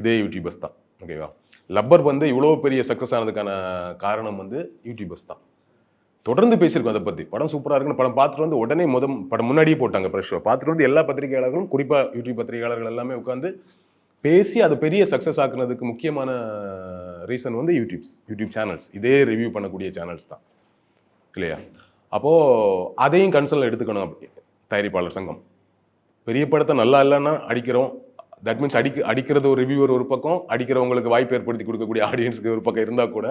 இதே யூடியூபர்ஸ் தான். ஓகேவா? லப்பர் வந்து இவ்வளோ பெரிய சக்ஸஸ் ஆனதுக்கான காரணம் வந்து யூடியூபர்ஸ் தான். தொடர்ந்து பேசியிருக்கோம் அதை பற்றி. படம் சூப்பராக இருக்குன்னு படம் பார்த்துட்டு வந்து உடனே படம் முன்னாடியே போட்டாங்க ப்ரெஷ் ஷோ. பார்த்துட்டு வந்து எல்லா பத்திரிகையாளர்களும் குறிப்பாக யூடியூப் பத்திரிகையாளர்கள் எல்லாமே உட்காந்து பேசி அதை பெரிய சக்ஸஸ் ஆக்குனதுக்கு முக்கியமான ரீசன் வந்து யூடியூப் சேனல்ஸ், இதே ரிவ்யூ பண்ணக்கூடிய சேனல்ஸ் தான் இல்லையா? அப்போது அதையும் கன்சர்னில் எடுத்துக்கணும். தயாரிப்பாளர் சங்கம் பெரிய படத்தை நல்லா இல்லைன்னா அடிக்கிறோம், தட் மீன்ஸ் அடிக்கிறது ஒரு ரிவ்யூவர் ஒரு பக்கம், அடிக்கிறவங்களுக்கு வாய்ப்பு ஏற்படுத்தி கொடுக்கக்கூடிய ஆடியன்ஸுக்கு ஒரு பக்கம் இருந்தால் கூட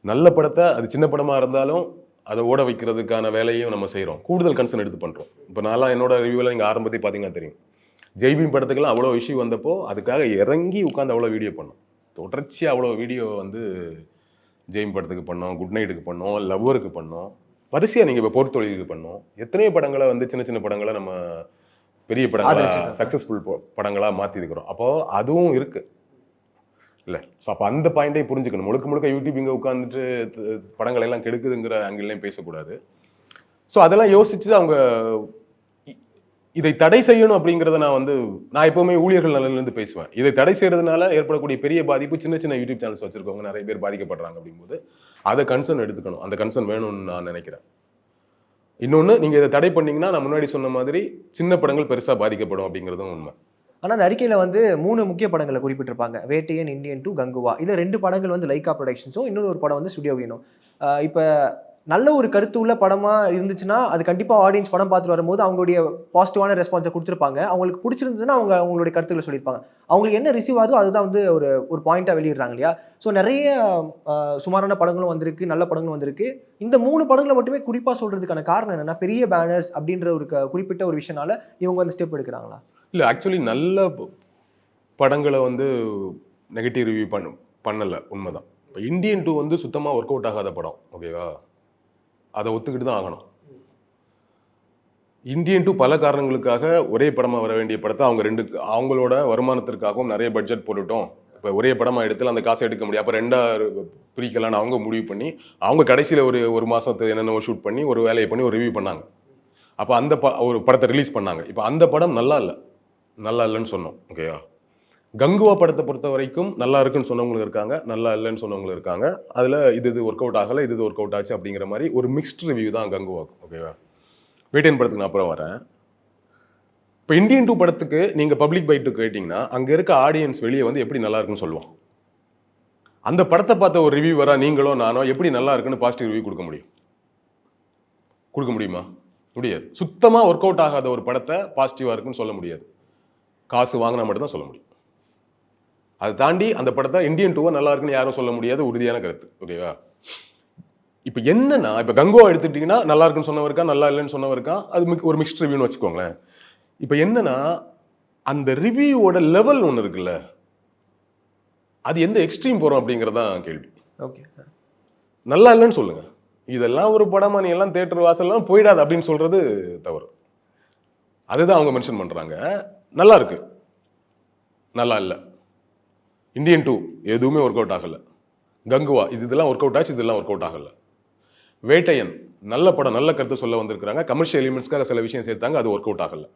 நல்ல படத்தை அது சின்ன படமாக இருந்தாலும் அதை ஓட வைக்கிறதுக்கான வேலையும் நம்ம செய்கிறோம். கூடுதல் கன்சர்ன் எடுத்து பண்ணுறோம். இப்போ நான்லாம் என்னோட ரிவ்யூவில் நீங்கள் ஆரம்பத்தை பார்த்தீங்கன்னா தெரியும், ஜெய்பீம் படத்துக்கெல்லாம் அவ்வளோ இஷ்யூ வந்தப்போ அதுக்காக இறங்கி உட்காந்து அவ்வளோ வீடியோ பண்ணோம். தொடர்ச்சியாக அவ்வளோ வீடியோ வந்து ஜெய்பீம் படத்துக்கு பண்ணோம், குட் நைட்டுக்கு பண்ணோம், லவ்வருக்கு பண்ணோம், வரிசையாக நீங்கள் இப்போ பொறுத்தொழிலுக்கு பண்ணோம். எத்தனையோ படங்களை வந்து சின்ன படங்களை நம்ம பெரிய படங்களாக சக்ஸஸ்ஃபுல் படங்களாக மாற்றிருக்கிறோம். அப்போது அதுவும் இருக்குது இல்லை? ஸோ அப்போ அந்த பாயிண்ட்டையும் புரிஞ்சுக்கணும். முழுக்க யூடியூப் இங்கே உட்காந்துட்டு படங்கள் எல்லாம் கெடுக்குதுங்கிற ஆங்கிள்லையும் பேசக்கூடாது. ஸோ அதெல்லாம் யோசிச்சு அவங்க இதை தடை செய்யணும் அப்படிங்கிறத நான் எப்பவுமே ஊழியர்கள் நலன்லேருந்து பேசுவேன். இதை தடை செய்யறதுனால ஏற்படக்கூடிய பெரிய பாதிப்பு சின்ன யூடியூப் சேனல்ஸ் வச்சிருக்கவங்க நிறைய பேர் பாதிக்கப்படுறாங்க அப்படிங்கும்போது அதை கன்சர்ன் எடுத்துக்கணும். அந்த கன்சர்ன் வேணும்னு நான் நினைக்கிறேன். இன்னொன்று, நீங்கள் இதை தடை பண்ணீங்கன்னா நான் முன்னாடி சொன்ன மாதிரி சின்ன படங்கள் பெருசாக பாதிக்கப்படும் அப்படிங்கிறதும் உண்மை. ஆனால் அந்த அறிக்கையில் வந்து 3 முக்கிய படங்களை குறிப்பிட்டிருப்பாங்க. வேட்டையன், இந்தியன் 2, கங்குவா. இது 2 படங்கள் வந்து லைக்கா ப்ரொடக்ஷன்ஸும், இன்னொரு படம் வந்து ஸ்டுடியோ வீணும். இப்போ நல்ல ஒரு கருத்து உள்ள படமாக இருந்துச்சுன்னா அது கண்டிப்பாக ஆடியன்ஸ் படம் பார்த்துட்டு வரும்போது அவங்களுடைய பாசிட்டிவான ரெஸ்பான்ஸை கொடுத்துருப்பாங்க. அவங்களுக்கு பிடிச்சிருந்ததுன்னா அவங்களுடைய கருத்துக்களை சொல்லியிருப்பாங்க. அவங்களுக்கு என்ன ரிசீவ் ஆகுதோ அதுதான் வந்து ஒரு பாயிண்ட்டாக வெளியிடுறாங்க இல்லையா? ஸோ நிறைய சுமாரான படங்களும் வந்திருக்கு, நல்ல படங்களும் வந்திருக்கு. இந்த 3 படங்களை மட்டுமே குறிப்பாக சொல்கிறதுக்கான காரணம் என்னென்னா, பெரிய பேனர்ஸ் அப்படின்ற ஒரு குறிப்பிட்ட ஒரு விஷயனால இவங்க வந்து ஸ்டெப் எடுக்கிறாங்களா? இல்லை, ஆக்சுவலி நல்ல படங்களை வந்து நெகட்டிவ் ரிவ்யூ பண்ணலை, உண்மைதான். இப்போ இந்தியன் 2 வந்து சுத்தமாக ஒர்க் அவுட் ஆகாத படம். ஓகேவா? அதை ஒத்துக்கிட்டு தான் ஆகணும். இந்தியன் 2 பல காரணங்களுக்காக ஒரே படமாக வர வேண்டிய படத்தை அவங்களோட வருமானத்திற்காகவும் நிறைய பட்ஜெட் போட்டுட்டோம், இப்போ ஒரே படமாக எடுத்து அந்த காசை எடுக்க முடியும், அப்போ 2 பிரிக்கலான்னு அவங்க முடிவு பண்ணி அவங்க கடைசியில் ஒரு மாதத்துக்கு என்னென்ன ஷூட் பண்ணி ஒரு வேலையை பண்ணி ஒரு ரிவ்யூ பண்ணாங்க. அப்போ அந்த ஒரு படத்தை ரிலீஸ் பண்ணாங்க. இப்போ அந்த படம் நல்லா இல்லைன்னு சொன்னோம். ஓகேவா? கங்குவா படத்தை பொறுத்த வரைக்கும் நல்லா இருக்குன்னு சொன்னவங்களும் இருக்காங்க, நல்லா இல்லைன்னு சொன்னவங்களும் இருக்காங்க. அதில் இது ஒர்க் அவுட் ஆகலை, இது ஒர்க் அவுட் ஆச்சு அப்படிங்கிற மாதிரி ஒரு மிக்ஸ்ட் ரிவ்யூ தான் கங்குவாக்கு. ஓகேவா? வேட்டையன் படத்துக்கு நான் அப்புறம் வரேன். இப்போ இந்தியன் 2 படத்துக்கு நீங்கள் பப்ளிக் பைட்டு கேட்டிங்கன்னா அங்கே இருக்க ஆடியன்ஸ் வெளியே வந்து எப்படி நல்லா இருக்குன்னு சொல்லுவோம். அந்த படத்தை பார்த்த ஒரு ரிவ்யூ வரா நீங்களோ நானோ எப்படி நல்லா இருக்குன்னு பாசிட்டிவ் ரிவ்யூ கொடுக்க முடியுமா? முடியாது. சுத்தமாக ஒர்க் அவுட் ஆகாத ஒரு படத்தை பாசிட்டிவாக இருக்குன்னு சொல்ல முடியாது. காசு வாங்கினா மட்டும்தான் சொல்ல முடியும். அதை தாண்டி அந்த படத்தை இந்தியன் 2 நல்லா இருக்குன்னு யாரும் சொல்ல முடியாது, உறுதியான கருத்து. ஓகேவா? இப்போ என்னன்னா, இப்போ கங்குவா எடுத்துட்டீங்கன்னா நல்லா இருக்குன்னு சொன்னவர் இருக்கா, நல்லா இல்லைன்னு சொன்னவர் இருக்கா, அது ஒரு மிக்ஸ்ட் ரிவ்யூன்னு வச்சுக்கோங்களேன். இப்போ என்னன்னா, அந்த ரிவ்யூவோட லெவல் ஒன்று இருக்குல்ல, அது எந்த எக்ஸ்ட்ரீம் போகிறோம் அப்படிங்கிறதான் கேள்வி. ஓகே, நல்லா இல்லைன்னு சொல்லுங்க, இதெல்லாம் ஒரு படமா நீ எல்லாம் தேட்டர் வாசல்லாம் போயிடாது அப்படின்னு சொல்றது தவறு. அதுதான் அவங்க மென்ஷன் பண்றாங்க. நல்லா இருக்கு, நல்லா இல்லை. இந்தியன் 2 எதுவுமே ஒர்க் அவுட் ஆகலை. கங்குவா இதெல்லாம் ஒர்க் அவுட் ஆச்சு, இதெல்லாம் ஒர்க் அவுட் ஆகலை. வேட்டையன் நல்ல படம், நல்ல கருத்து சொல்ல வந்திருக்கிறாங்க, கமர்ஷியல் எலிமெண்ட்ஸ்க்காக சில விஷயம் சேர்த்தாங்க, அது ஒர்க் அவுட் ஆகலை.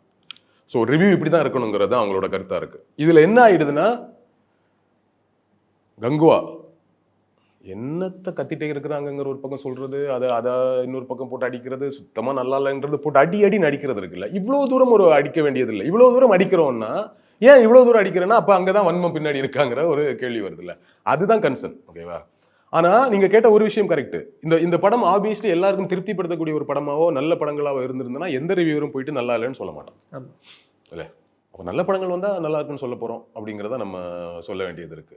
ஸோ ரிவ்யூ இப்படி தான் இருக்கணுங்கிறது அவங்களோட கருத்தாக இருக்குது. இதில் என்ன ஆயிடுதுன்னா, கங்குவா என்னத்தை கத்திட்டே இருக்கிறாங்கங்கிற ஒரு பக்கம் சொல்றது, அதை இன்னொரு பக்கம் போட்டு அடிக்கிறது, சுத்தமா நல்லா இல்லைன்றது போட்டு அடின்னு அடிக்கிறது இருக்குல்ல. இவ்வளவு தூரம் ஒரு அடிக்க வேண்டியது இல்லை. இவ்வளவு தூரம் அடிக்கிறோம்னா ஏன் இவ்வளவு தூரம் அடிக்கிறேன்னா அப்ப அங்கதான் வன்மம் பின்னாடி இருக்காங்கிற ஒரு கேள்வி வருது இல்ல. அதுதான் கன்சர்ன். ஓகேவா? ஆனா நீங்க கேட்ட ஒரு விஷயம் கரெக்ட். இந்த படம் ஆப்வியஸ்லி எல்லாருக்கும் திருப்திப்படுத்தக்கூடிய ஒரு படமாவோ நல்ல படங்களாவோ இருந்திருந்தா எந்த ரிவ்யூவரும் போயிட்டு நல்லா இல்லைன்னு சொல்ல மாட்டோம் இல்ல. அப்ப நல்ல படங்கள் வந்தா நல்லா இருக்குன்னு சொல்ல போறோம் அப்படிங்கிறத நம்ம சொல்ல வேண்டியது இருக்கு.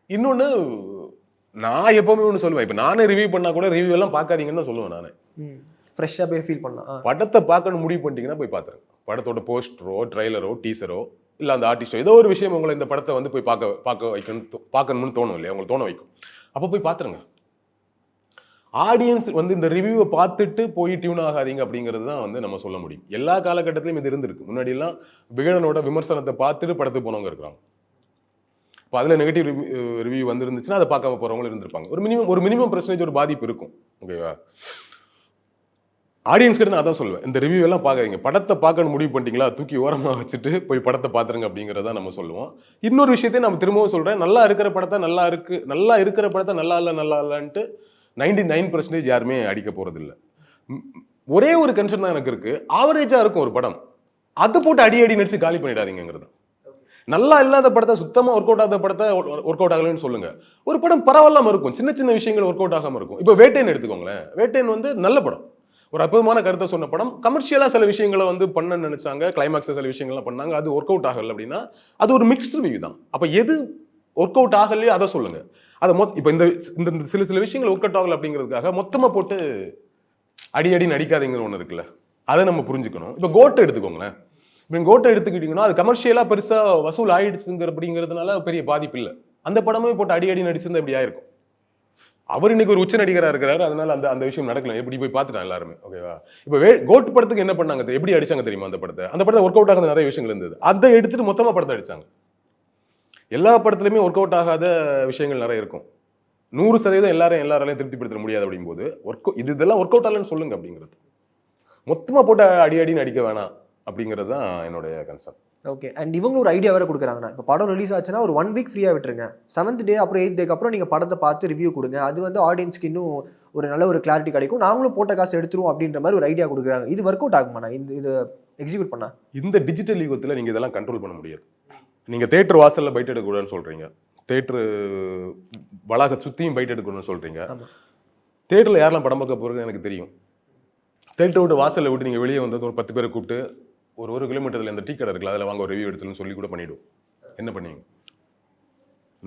இன்னொன்னு, நான் எப்பவுமே ஒன்று சொல்லுவேன், இப்போ நானே ரிவ்யூ பண்ணா கூட ரிவ்யூ எல்லாம் பார்க்காதீங்கன்னு தான் சொல்லுவேன். நானே ஃப்ரெஷ்ஷாக போய் ஃபீல் பண்ணலாம். படத்தை பார்க்கணும் முடிவு பண்ணிட்டீங்கன்னா போய் பார்த்துருங்க. படத்தோட போஸ்டரோ ட்ரைலரோ டீசரோ இல்லை அந்த ஆர்டிஸ்டோ ஏதோ ஒரு விஷயம் உங்களை இந்த படத்தை வந்து போய் பார்க்கணும்னு தோணும் இல்லையா, உங்களுக்கு தோண வைக்கும். அப்போ போய் பார்த்துருங்க. ஆடியன்ஸ் வந்து இந்த ரிவ்யூவை பார்த்துட்டு போய் டியூன் ஆகாதீங்க அப்படிங்கிறது தான் வந்து நம்ம சொல்ல முடியும். எல்லா காலகட்டத்திலையும் இது இருந்திருக்கு. முன்னாடியெல்லாம் விகடனோட விமர்சனத்தை பார்த்துட்டு படத்துக்கு போனவங்க இருக்கிறாங்க. இப்போ அதில் நெகட்டிவ் ரிவ்யூ வந்துருந்துச்சுன்னா அதை பார்க்காம போகிறவங்களும் இருந்திருப்பாங்க. ஒரு மினிமம் பர்சன்டேஜ் ஒரு பாதிப்பு இருக்கும். ஓகேவா? ஆடியன்ஸ் கிட்ட நான் அதான் சொல்லுவேன், இந்த ரிவ்யூ எல்லாம் பார்க்காதீங்க, படத்தை பார்க்கணும் முடிவு பண்ணிட்டீங்களா தூக்கி ஓரமாக வச்சுட்டு போய் படத்தை பார்த்துருங்க அப்படிங்கிறத நம்ம சொல்லுவோம். இன்னொரு விஷயத்தையும் நம்ம திரும்பவும் சொல்கிறேன், நல்லா இருக்கிற படத்தை நல்லா இருக்கிற படத்தை நல்லா இல்லைன்ட்டு 99% யாருமே அடிக்க போகிறது இல்லை. ஒரே ஒரு கன்சர்ன் தான் எனக்கு இருக்குது, ஆவரேஜாக இருக்கும் ஒரு படம், அதை போட்டு அடி நடிச்சு காலி பண்ணிடாதீங்கிறது. நல்லா இல்லாத படத்தை, சுத்தமாக ஒர்க் அவுட் ஆகாத படத்தை ஒர்க் அவுட் ஆகலன்னு சொல்லுங்க. ஒரு படம் பரவாயில்லாம இருக்கும், சின்ன சின்ன விஷயங்கள் ஒர்க் அவுட் ஆகாம இருக்கும். இப்போ வேட்டைன்னு எடுத்துக்கோங்களேன். வேட்டைன் வந்து நல்ல படம், ஒரு அற்புதமான கருத்தை சொன்ன படம். கமர்ஷியலா சில விஷயங்களை வந்து பண்ண நினைச்சாங்க, கிளைமாக்ஸ் சில விஷயங்கள்லாம் பண்ணாங்க, அது ஒர்க் அவுட் ஆகல அப்படின்னா அது ஒரு மிக்ஸ்டு ரிவ்யூ தான். அப்ப எது ஒர்க் அவுட் ஆகலையோ அதை சொல்லுங்க. அதை இப்போ இந்த சில விஷயங்கள் ஒர்க் அவுட் ஆகல அப்படிங்கிறதுக்காக மொத்தமா போட்டு அடி நடிக்காதீங்கிற ஒன்று இருக்குல்ல, அதை நம்ம புரிஞ்சுக்கணும். இப்போ கோட்டை எடுத்துக்கோங்களேன். இப்போ கோட்டை எடுத்துக்கிட்டீங்கன்னா அது கமர்ஷியலா பெருசா வசூல் ஆயிடுச்சுங்கிற அப்படிங்கிறதுனால பெரிய பாதிப்பு இல்லை. அந்த படமே போட்டு அடி நடிச்சிருந்தா எப்படி ஆயிருக்கும்? அவர் இன்னைக்கு ஒரு உச்ச நடிகரா இருக்கிறாரு, அதனால அந்த விஷயம் நடக்கல. எப்படி போய் பார்த்துட்டான் எல்லாருமே. ஓகேவா? இப்போ கோட் படத்துக்கு என்ன பண்ணாங்க, எப்படி அடிச்சாங்க தெரியுமா? அந்த படத்தை ஒர்க் அவுட் ஆகாத நிறைய விஷயங்கள் இருந்தது, அதை எடுத்துட்டு மொத்தமா படத்தை அடிச்சாங்க. எல்லா படத்துலையுமே ஒர்க் அவுட் ஆகாத விஷயங்கள் நிறைய இருக்கும். 100% எல்லாராலையும் திருப்திப்படுத்த முடியாது. அப்படிங்கும்போது இதெல்லாம் ஒர்க் அவுட் ஆகலன்னு சொல்லுங்க அப்படிங்கிறது. மொத்தமா போட்டு அடின்னு அடிக்க வேணாம் அப்படிங்கிறது தான் என்னுடைய கன்சர்ன். ஓகே. அண்ட் இவங்க ஒரு ஐடியா வேற கொடுக்குறாங்கண்ணா, இப்போ படம் ரிலீஸ் ஆச்சுன்னா ஒரு 1 வீக் ஃப்ரீயாக விட்டுருங்க, 7th டே அப்புறம் 8th டேக்கு அப்புறம் நீங்கள் படத்தை பார்த்து ரிவ்யூ கொடுங்க, அது வந்து ஆடியன்ஸ்க்கு இன்னும் ஒரு நல்ல ஒரு கிளாரிட்டி கிடைக்கும், நாங்களும் போட்ட காசு எடுத்துருவோம் அப்படின்ற மாதிரி ஒரு ஐடியா கொடுக்குறாங்க. இது ஒர்க் அவுட் ஆகுமாண்ணா இது எக்ஸிக்யூட் பண்ணா? இந்த டிஜிட்டல் யுகத்தில் நீங்கள் இதெல்லாம் கண்ட்ரோல் பண்ண முடியாது. நீங்கள் தேட்டர் வாசலில் பைட் எடுக்கக்கூடாதுன்னு சொல்கிறீங்க, தேட்டரு வளாக சுற்றியும் பைட் எடுக்கணும்னு சொல்கிறீங்க. தேட்டரில் யாரெல்லாம் படம் பார்க்க போகிறதுன்னு எனக்கு தெரியும். தேட்டரை விட்டு வாசலில் விட்டு நீங்கள் வெளியே வந்து ஒரு 10 பேரை கூப்பிட்டு ஒரு கிலோமீட்டரில் இந்த டீ கடை இருக்குல்ல, அதில் வாங்க ஒரு ரிவ்யூ எடுத்துன்னு சொல்லி கூட பண்ணிவிடும். என்ன பண்ணுவீங்க?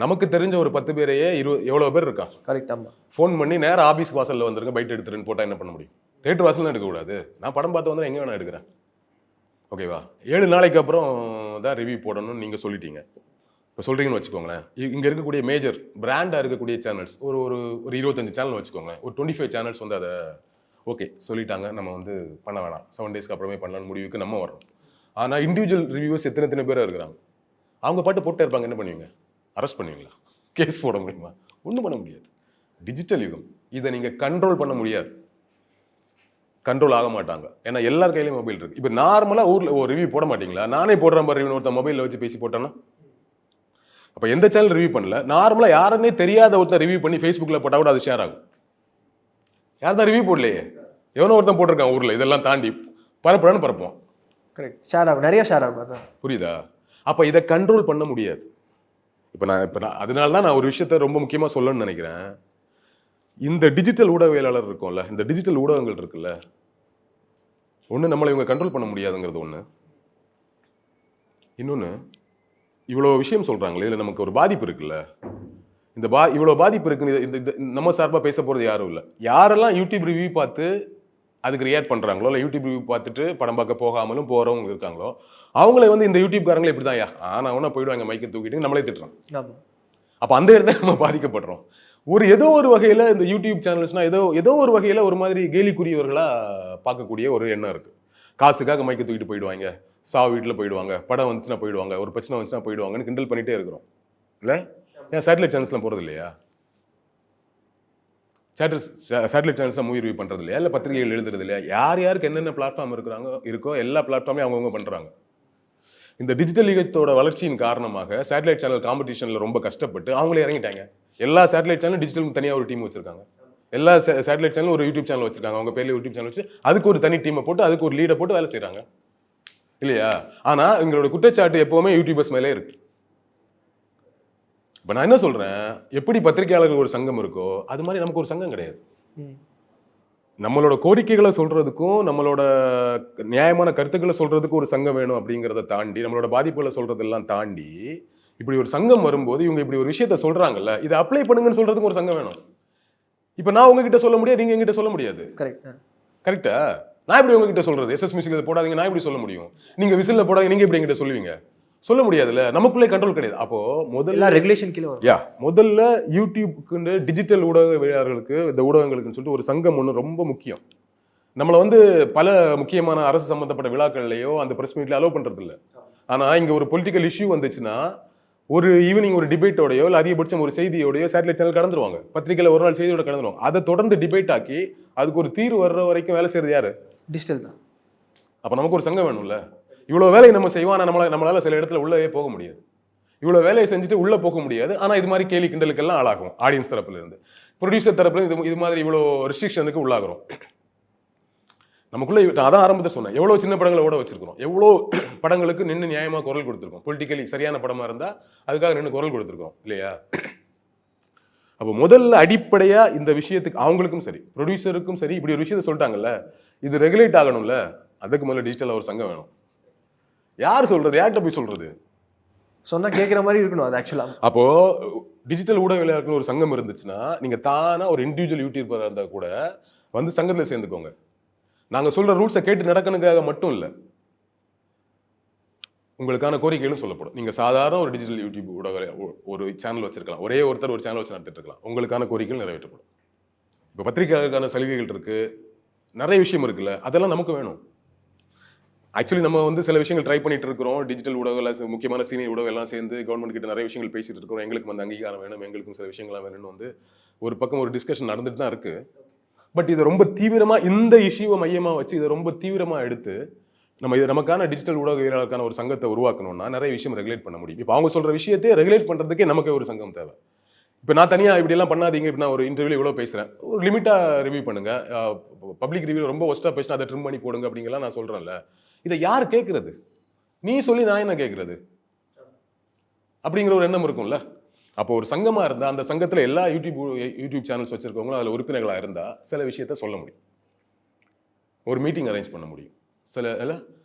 நமக்கு தெரிஞ்ச ஒரு 10 பேரையே எவ்வளோ பேர் இருக்கா? கரெக்ட். ஆமாம். ஃபோன் பண்ணி நேரம் ஆஃபீஸ் வாசலில் வந்துருங்க பைட் எடுத்துருன்னு போட்டால் என்ன பண்ண முடியும்? தேட்டர் வாசல் தான் எடுக்கக்கூடாது. நான் படம் பார்த்து வந்து எங்கே வேணா எடுக்கிறேன். ஓகேவா? 7 நாளைக்கு அப்புறம் தான் ரிவ்யூ போடணும்னு நீங்கள் சொல்லிட்டீங்க. இப்போ சொல்கிறீங்கன்னு வச்சுக்கோங்களேன். இங்கே இருக்கக்கூடிய மேஜர் பிராண்டாக இருக்கக்கூடிய சேனல்ஸ் ஒரு 25 சேனல் வச்சுக்கோங்களேன். ஒரு 25 சேனல்ஸ் வந்து அதை ஓகே சொல்லிட்டாங்க, நம்ம வந்து பண்ண வேணாம், 7 டேஸ்க்கு அப்புறமே பண்ணலான்னு முடிவுக்கு நம்ம வரோம். ஆனால் இண்டிவிஜுவல் ரிவ்யூவர்ஸ் எத்தனை பேராக இருக்கிறாங்க, அவங்க பாட்டு போட்டே இருப்பாங்க. என்ன பண்ணுவீங்க? அரெஸ்ட் பண்ணுவீங்களா? கேஸ் போட முடியுமா? ஒன்றும் பண்ண முடியாது. டிஜிட்டல் யுகம், இதை நீங்கள் கண்ட்ரோல் பண்ண முடியாது, கண்ட்ரோல் ஆக மாட்டாங்க. ஏன்னா எல்லார் கையிலையும் மொபைல் இருக்கு. இப்போ நார்மலாக ஊரில் ஒரு ரிவ்யூ போட மாட்டீங்களா? நானே போடுறேன் பாரு ரிவ்யூ, ஒருத்தன் மொபைலில் வச்சு பேசி போட்டேன்னா அப்போ எந்த சேனல் ரிவ்யூ பண்ணல, நார்மலாக யாருன்னே தெரியாத ஒருத்தர் ரிவ்யூ பண்ணி ஃபேஸ்புக்கில் போட்டால் கூட அது ஷேர் ஆகும். யார் தான் ரிவ்யூ போடலையே, எவனோ ஒருத்தன் போட்டிருக்கான் ஊரில், இதெல்லாம் தாண்டி பரப்புறான்னு பரப்போம். கரெக்ட். ஷேர் ஆகும், நிறைய ஷேர் ஆகும். அதான் புரியுதா? அப்போ இதை கண்ட்ரோல் பண்ண முடியாது. இப்போ நான் அதனால தான் நான் ஒரு விஷயத்த ரொம்ப முக்கியமாக சொல்லணும்னு நினைக்கிறேன். இந்த டிஜிட்டல் ஊடகவியலாளர் இருக்கும்ல, இந்த டிஜிட்டல் ஊடகங்கள் இருக்குல்ல, ஒன்று நம்மளை இவங்க கண்ட்ரோல் பண்ண முடியாதுங்கிறது ஒன்று. இன்னொன்று, இவ்வளோ விஷயம் சொல்கிறாங்களே, இதில் நமக்கு ஒரு பாதிப்பு இருக்குல்ல, இவ்வளோ பாதிப்பு இருக்குன்னு இந்த நம்ம சார்பாக பேச போகிறது யாரும் இல்லை. யாரெல்லாம் யூடியூப் ரிவ்யூ பார்த்து அதுக்கு ரியாக்ட் பண்ணுறாங்களோ, இல்லை யூடியூப் ரிவ்யூ பார்த்துட்டு படம் பார்க்க போகாமலும் போகிறவங்க இருக்காங்களோ, அவங்களே வந்து இந்த யூடியூப்காரங்களே இப்படி தான் நான் ஒன்றா போயிடுவாங்க மைக்கை தூக்கிட்டு நம்மளே திட்டுறோம். அப்போ அந்த இடத்துல நம்ம பாதிக்கப்படுறோம். ஏதோ ஒரு வகையில் இந்த யூடியூப் சேனல்ஸ்னால் ஏதோ ஒரு வகையில் ஒரு மாதிரி கேலிக்குரியவர்களாக பார்க்கக்கூடிய ஒரு எண்ணம் இருக்குது. காசுக்காக மைக்கை தூக்கிட்டு போயிடுவாங்க, வீட்டில் போயிடுவாங்க, படம் வந்துச்சுன்னா போயிடுவாங்க, ஒரு பிரச்சனை வந்துச்சுன்னா போயிடுவாங்கன்னு கிண்டல் பண்ணிகிட்டே இருக்கிறோம். இல்லை ஏன் சேட்டலைட் சேனல்ஸ்லாம் போகிறது இல்லையா? சேட்டலைட் சேனல்ஸ் மூவி ரிவ்யூ பண்ணுறது இல்லையா? இல்லை பத்திரிகைகள் எழுதுறது இல்லையா? யாருக்கு என்னென்ன பிளாட்ஃபார்ம் இருக்கோ எல்லா பிளாட்ஃபார்மையும் அவங்கவுங்க பண்ணுறாங்க. இந்த டிஜிட்டல் யுகத்தோட வளர்ச்சியின் காரணமாக சேட்டலைட் சேனல் காம்படிஷன்ல ரொம்ப கஷ்டப்பட்டு அவங்களே இறங்கிட்டாங்க. எல்லா சேட்டலைட் சேனலும் டிஜிட்டலுக்கு தனியாக ஒரு டீம் வச்சிருக்காங்க. எல்லா சேட்டலைட் சேனலும் ஒரு யூடியூப் சேனல் வச்சிருக்காங்க. அவங்க பேர்ல யூடியூப் சேனல் வச்சு அதுக்கு ஒரு தனி டீமை போட்டு அதுக்கு ஒரு லீடை போட்டு வேலை செய்யறாங்க இல்லையா? ஆனா எங்களோட குற்றச்சாட்டு எப்பவுமே யூடியூபர்ஸ் மேலே இருக்கு. இப்ப நான் என்ன சொல்றேன், எப்படி பத்திரிகையாளர்கள் ஒரு சங்கம் இருக்கோ அது மாதிரி நமக்கு ஒரு சங்கம் கிடையாது. நம்மளோட கோரிக்கைகளை சொல்றதுக்கும் நம்மளோட நியாயமான கருத்துக்களை சொல்றதுக்கு ஒரு சங்கம் வேணும் அப்படிங்கிறத தாண்டி, நம்மளோட பாதிப்புகளை சொல்றதெல்லாம் தாண்டி, இப்படி ஒரு சங்கம் வரும்போது இவங்க இப்படி ஒரு விஷயத்த சொல்றாங்கல்ல, இதை அப்ளை பண்ணுங்கன்னு சொல்றதுக்கு ஒரு சங்கம் வேணும். இப்ப நான் உங்ககிட்ட சொல்ல முடியாது, நீங்க எங்கிட்ட சொல்ல முடியாது. கரெக்டா? நான் எப்படி உங்ககிட்ட சொல்றது? எஸ்எஸ் மியூசிக்ல போடாதீங்க நான் எப்படி சொல்ல முடியும்? நீங்க விசில்ல போடாதீங்க நீங்க எப்படி எங்கிட்ட சொல்லுவீங்க? சொல்ல முடியாதுல்ல. நமக்குள்ளே கண்ட்ரோல் கிடையாது. அப்போ முதல்ல ரெகுலேஷன் கீழ வரும். முதல்ல யூடியூப்க்கு டிஜிட்டல் ஊடகவியலாளர்களுக்கு இந்த ஊடகங்களுக்குன்னு சொல்லிட்டு ஒரு சங்கம் ஒன்று ரொம்ப முக்கியம். நம்மளை வந்து பல முக்கியமான அரசு சம்பந்தப்பட்ட விழாக்கள்லையோ அந்த பிரஸ் மீட்ல அலோவ் பண்றது இல்லை. ஆனா இங்க ஒரு பொலிட்டிக்கல் இஷ்யூ வந்துச்சுன்னா ஒரு ஈவினிங் ஒரு டிபேட்டோடையோ இல்லை அதிகபட்சம் ஒரு செய்தியோடையோ சேட்டலைட் சேனல் கடந்துருவாங்க. பத்திரிகையில் ஒரு நாள் செய்தியோட கடந்துருவாங்க. அதை தொடர்ந்து டிபேட் ஆக்கி அதுக்கு ஒரு தீர்வு வர்ற வரைக்கும் வேலை செய்யறது யாரு? டிஜிட்டல் தான். அப்ப நமக்கு ஒரு சங்கம் வேணும்ல. இவ்வளவு வேலையை நம்ம செய்வோம், ஆனா நம்மளால சில இடத்துல உள்ளவே போக முடியாது. இவ்வளவு வேலையை செஞ்சுட்டு உள்ள போக முடியாது. ஆனா இது மாதிரி கேலி கிண்டலுக்கெல்லாம் ஆளாகும். ஆடியன்ஸ் தரப்புல இருந்து, ப்ரொடியூசர் தரப்புல இருந்து இது மாதிரி இவ்வளோ ரெஸ்ட்ரிக்ஷனுக்கு உள்ளாகிறோம். நமக்குள்ள அதான் ஆரம்பத்தை சொன்னேன், எவ்வளவு சின்ன படங்களை ஓட வச்சிருக்கிறோம், எவ்வளோ படங்களுக்கு நின்று நியாயமா குரல் கொடுத்துருக்கோம். பொலிட்டிக்கலி சரியான படமா இருந்தா அதுக்காக நின்று குரல் கொடுத்துருக்கோம் இல்லையா? அப்போ முதல்ல அடிப்படையா இந்த விஷயத்துக்கு அவங்களுக்கும் சரி ப்ரொடியூசருக்கும் சரி இப்படி ஒரு விஷயத்த சொல்லிட்டாங்கல்ல, இது ரெகுலேட் ஆகணும்ல. அதுக்கு முதல்ல டிஜிட்டல் ஒரு சங்கம் வேணும். யார் சொல்றது? யார்கிட்ட போய் சொல்றது? சொன்னா கேட்கிற மாதிரி இருக்கணும் அது ஆக்சுவலா. அப்போ டிஜிட்டல் ஊடகவியலாளர்கள் ஒரு சங்கம் இருந்துச்சுன்னா நீங்க தானா ஒரு இண்டிவிஜுவல் யூடியூபர் இருந்தா கூட வந்து சங்கத்துல சேர்ந்துக்கோங்க. நாங்க சொல்ற ரூல்ஸை கேட்டு நடக்கணுக்காக மட்டும் இல்லை, உங்களுக்கான கோரிக்கைகளும் சொல்லப்படும். நீங்க சாதாரண ஒரு டிஜிட்டல் யூடியூப் ஊடக ஒரு சேனல் வச்சிருக்கலாம், ஒரே ஒருத்தர் ஒரு சேனல் வச்சு நடத்திட்டு இருக்கலாம், உங்களுக்கான கோரிக்கைகள் நிறைவேற்றப்படும். இப்போ பத்திரிகையாளருக்கான சலுகைகள் இருக்கு, நிறைய விஷயம் இருக்குல்ல, அதெல்லாம் நமக்கு வேணும். ஆக்சுவலி நம்ம வந்து சில விஷயங்கள் ட்ரை பண்ணிட்டு இருக்கிறோம். டிஜிட்டல் ஊடகங்கள் முக்கியமான சீனியர் ஊடகம் எல்லாம் சேர்ந்து கவர்மெண்ட் கிட்ட நிறைய விஷயங்கள் பேசிட்டு இருக்கிறோம். எங்களுக்கு வந்து அங்கீகாரம் வேணும், எங்களுக்கும் சில விஷயங்கள்லாம் வேணும்னு வந்து ஒரு பக்கம் ஒரு டிஸ்கஷன் நடந்துட்டு தான் இருக்கு. பட் இதை ரொம்ப தீவிரமா இந்த இஷ்யூவை மையமா வச்சு இதை ரொம்ப தீவிரமா எடுத்து நம்ம இது நமக்கான டிஜிட்டல் ஊடகவியலாளருக்கான ஒரு சங்கத்தை உருவாக்கணும்னா நிறைய விஷயம் ரெகுலேட் பண்ண முடியும். இப்போ அவங்க சொல்ற விஷயத்தையே ரெகுலேட் பண்றதுக்கே நமக்கு ஒரு சங்கம் தேவை. இப்போ நான் தனியாக இப்படி எல்லாம் பண்ணாதீங்க, இப்போ நான் ஒரு இன்டர்வியூல இவ்வளோ பேசுறேன், ஒரு லிமிட்டா ரிவ்யூ பண்ணுங்க, பப்ளிக் ரிவ்யூ ரொம்ப ஒஸ்டா பேசினா அதை ட்ரிம் பண்ணி போடுங்க அப்படிங்கலாம் நான் சொல்றேன்ல. இதை யார் கேட்கறது? நீ சொல்லி நான் என்ன கேட்கறது அப்படிங்கிற ஒரு எண்ணம் இருக்கும்ல. அப்போ ஒரு சங்கமா இருந்தா அந்த சங்கத்துல எல்லா யூடியூப் சேனல்ஸ் வச்சிருக்கவங்களும் அதுல உறுப்பினர்களா இருந்தா சில விஷயத்த சொல்ல முடியும், ஒரு மீட்டிங் அரேஞ்ச் பண்ண முடியும். சில